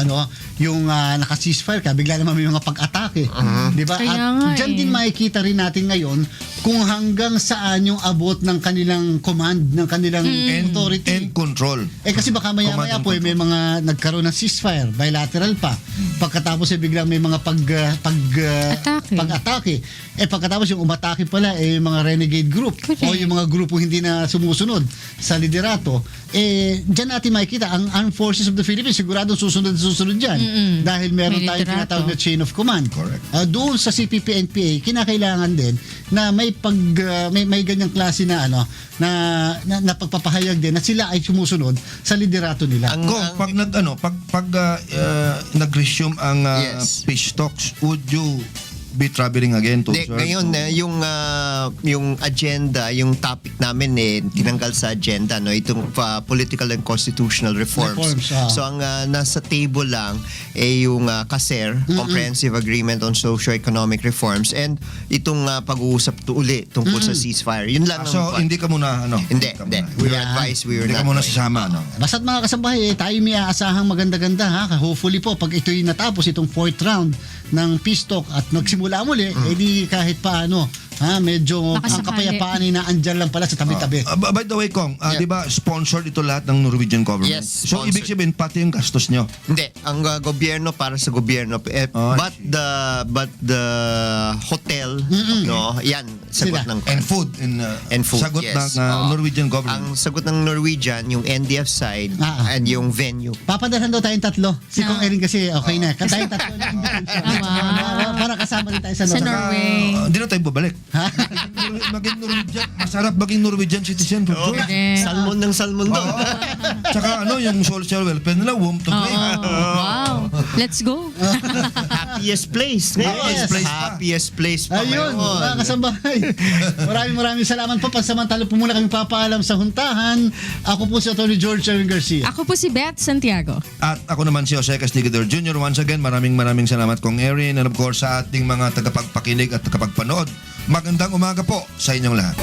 naka-ceasefire ka, bigla naman may mga pag-atake. Di ba? At dyan din makikita rin natin ngayon kung hanggang saan yung abot ng kanilang command, ng kanilang authority. And control. Kasi baka maya-maya po may mga nagkaroon ng ceasefire, bilateral pa. Pagkatapos biglang may mga pag-atake. Pagkatapos yung umatake pala yung mga renegade group o yung mga grupo hindi na sumusunod sa liderato. Diyan natin makikita ang Armed Forces of the Philippines siguradong susunod dyan. Dahil meron tayong tinatawag na chain of command. Correct. Doon sa CPP-NPA, kinakailangan din na may ganyang klase na na pagpapahayag din na sila ay sumusunod sa liderato nila. Pag nag-resume ang peace talks, would you be traveling again to Hindi, observe? ngayon yung agenda, yung topic namin tinanggal sa agenda, no, itong political and constitutional reforms. So ang nasa table lang yung CASER, Comprehensive Agreement on Socio-Economic Reforms, and itong pag-uusap uli tungkol sa ceasefire. Yun lang. So hindi ka muna Hindi. We were advised we were Hindi ka not muna going. sasama, no? Basta't mga kasambahay, tayo may aasahang maganda-ganda ha. Hopefully po, pag ito'y natapos, itong 4th round ng peace talk at nagsimula muli, edi kahit paano, medyo ang kapayapaan ay naandyan lang pala sa tabi-tabi. By the way, Kong, di ba sponsored ito lahat ng Norwegian government? Yes, So sponsored. ibig sabihin pati yung gastos nyo? Hindi, ang gobyerno para sa gobyerno. But the hotel, no, yan, sagot ng And food. and food, Sagot yes. ng Norwegian government. Ang sagot ng Norwegian, yung NDF side and yung venue. Papadalhan daw tayong tatlo. Si Kong Erin kasi okay na. Tayong tatlo na para kasama din tayo sa Norway. Hindi na tayo babalik. Maging Norwegian. Masarap maging Norwegian citizen. Salmon ng salmon doon. Tsaka yung social welfare nila, warm to play. Wow. Let's go. Happiest place. Happiest place pa. Happiest place pa. Ayun, ngayon. mga kasambahay. Maraming salamat po. Pansamantala po muna kami papaalam sa huntahan. Ako po si Atty. George Erwin Garcia. Ako po si Beth Santiago. At ako naman si Jose Castigador Jr. Once again, maraming salamat Kong Erin, and of course sa ating mga tagapagpakinig at tagapagpanood. Magandang umaga po sa inyong lahat.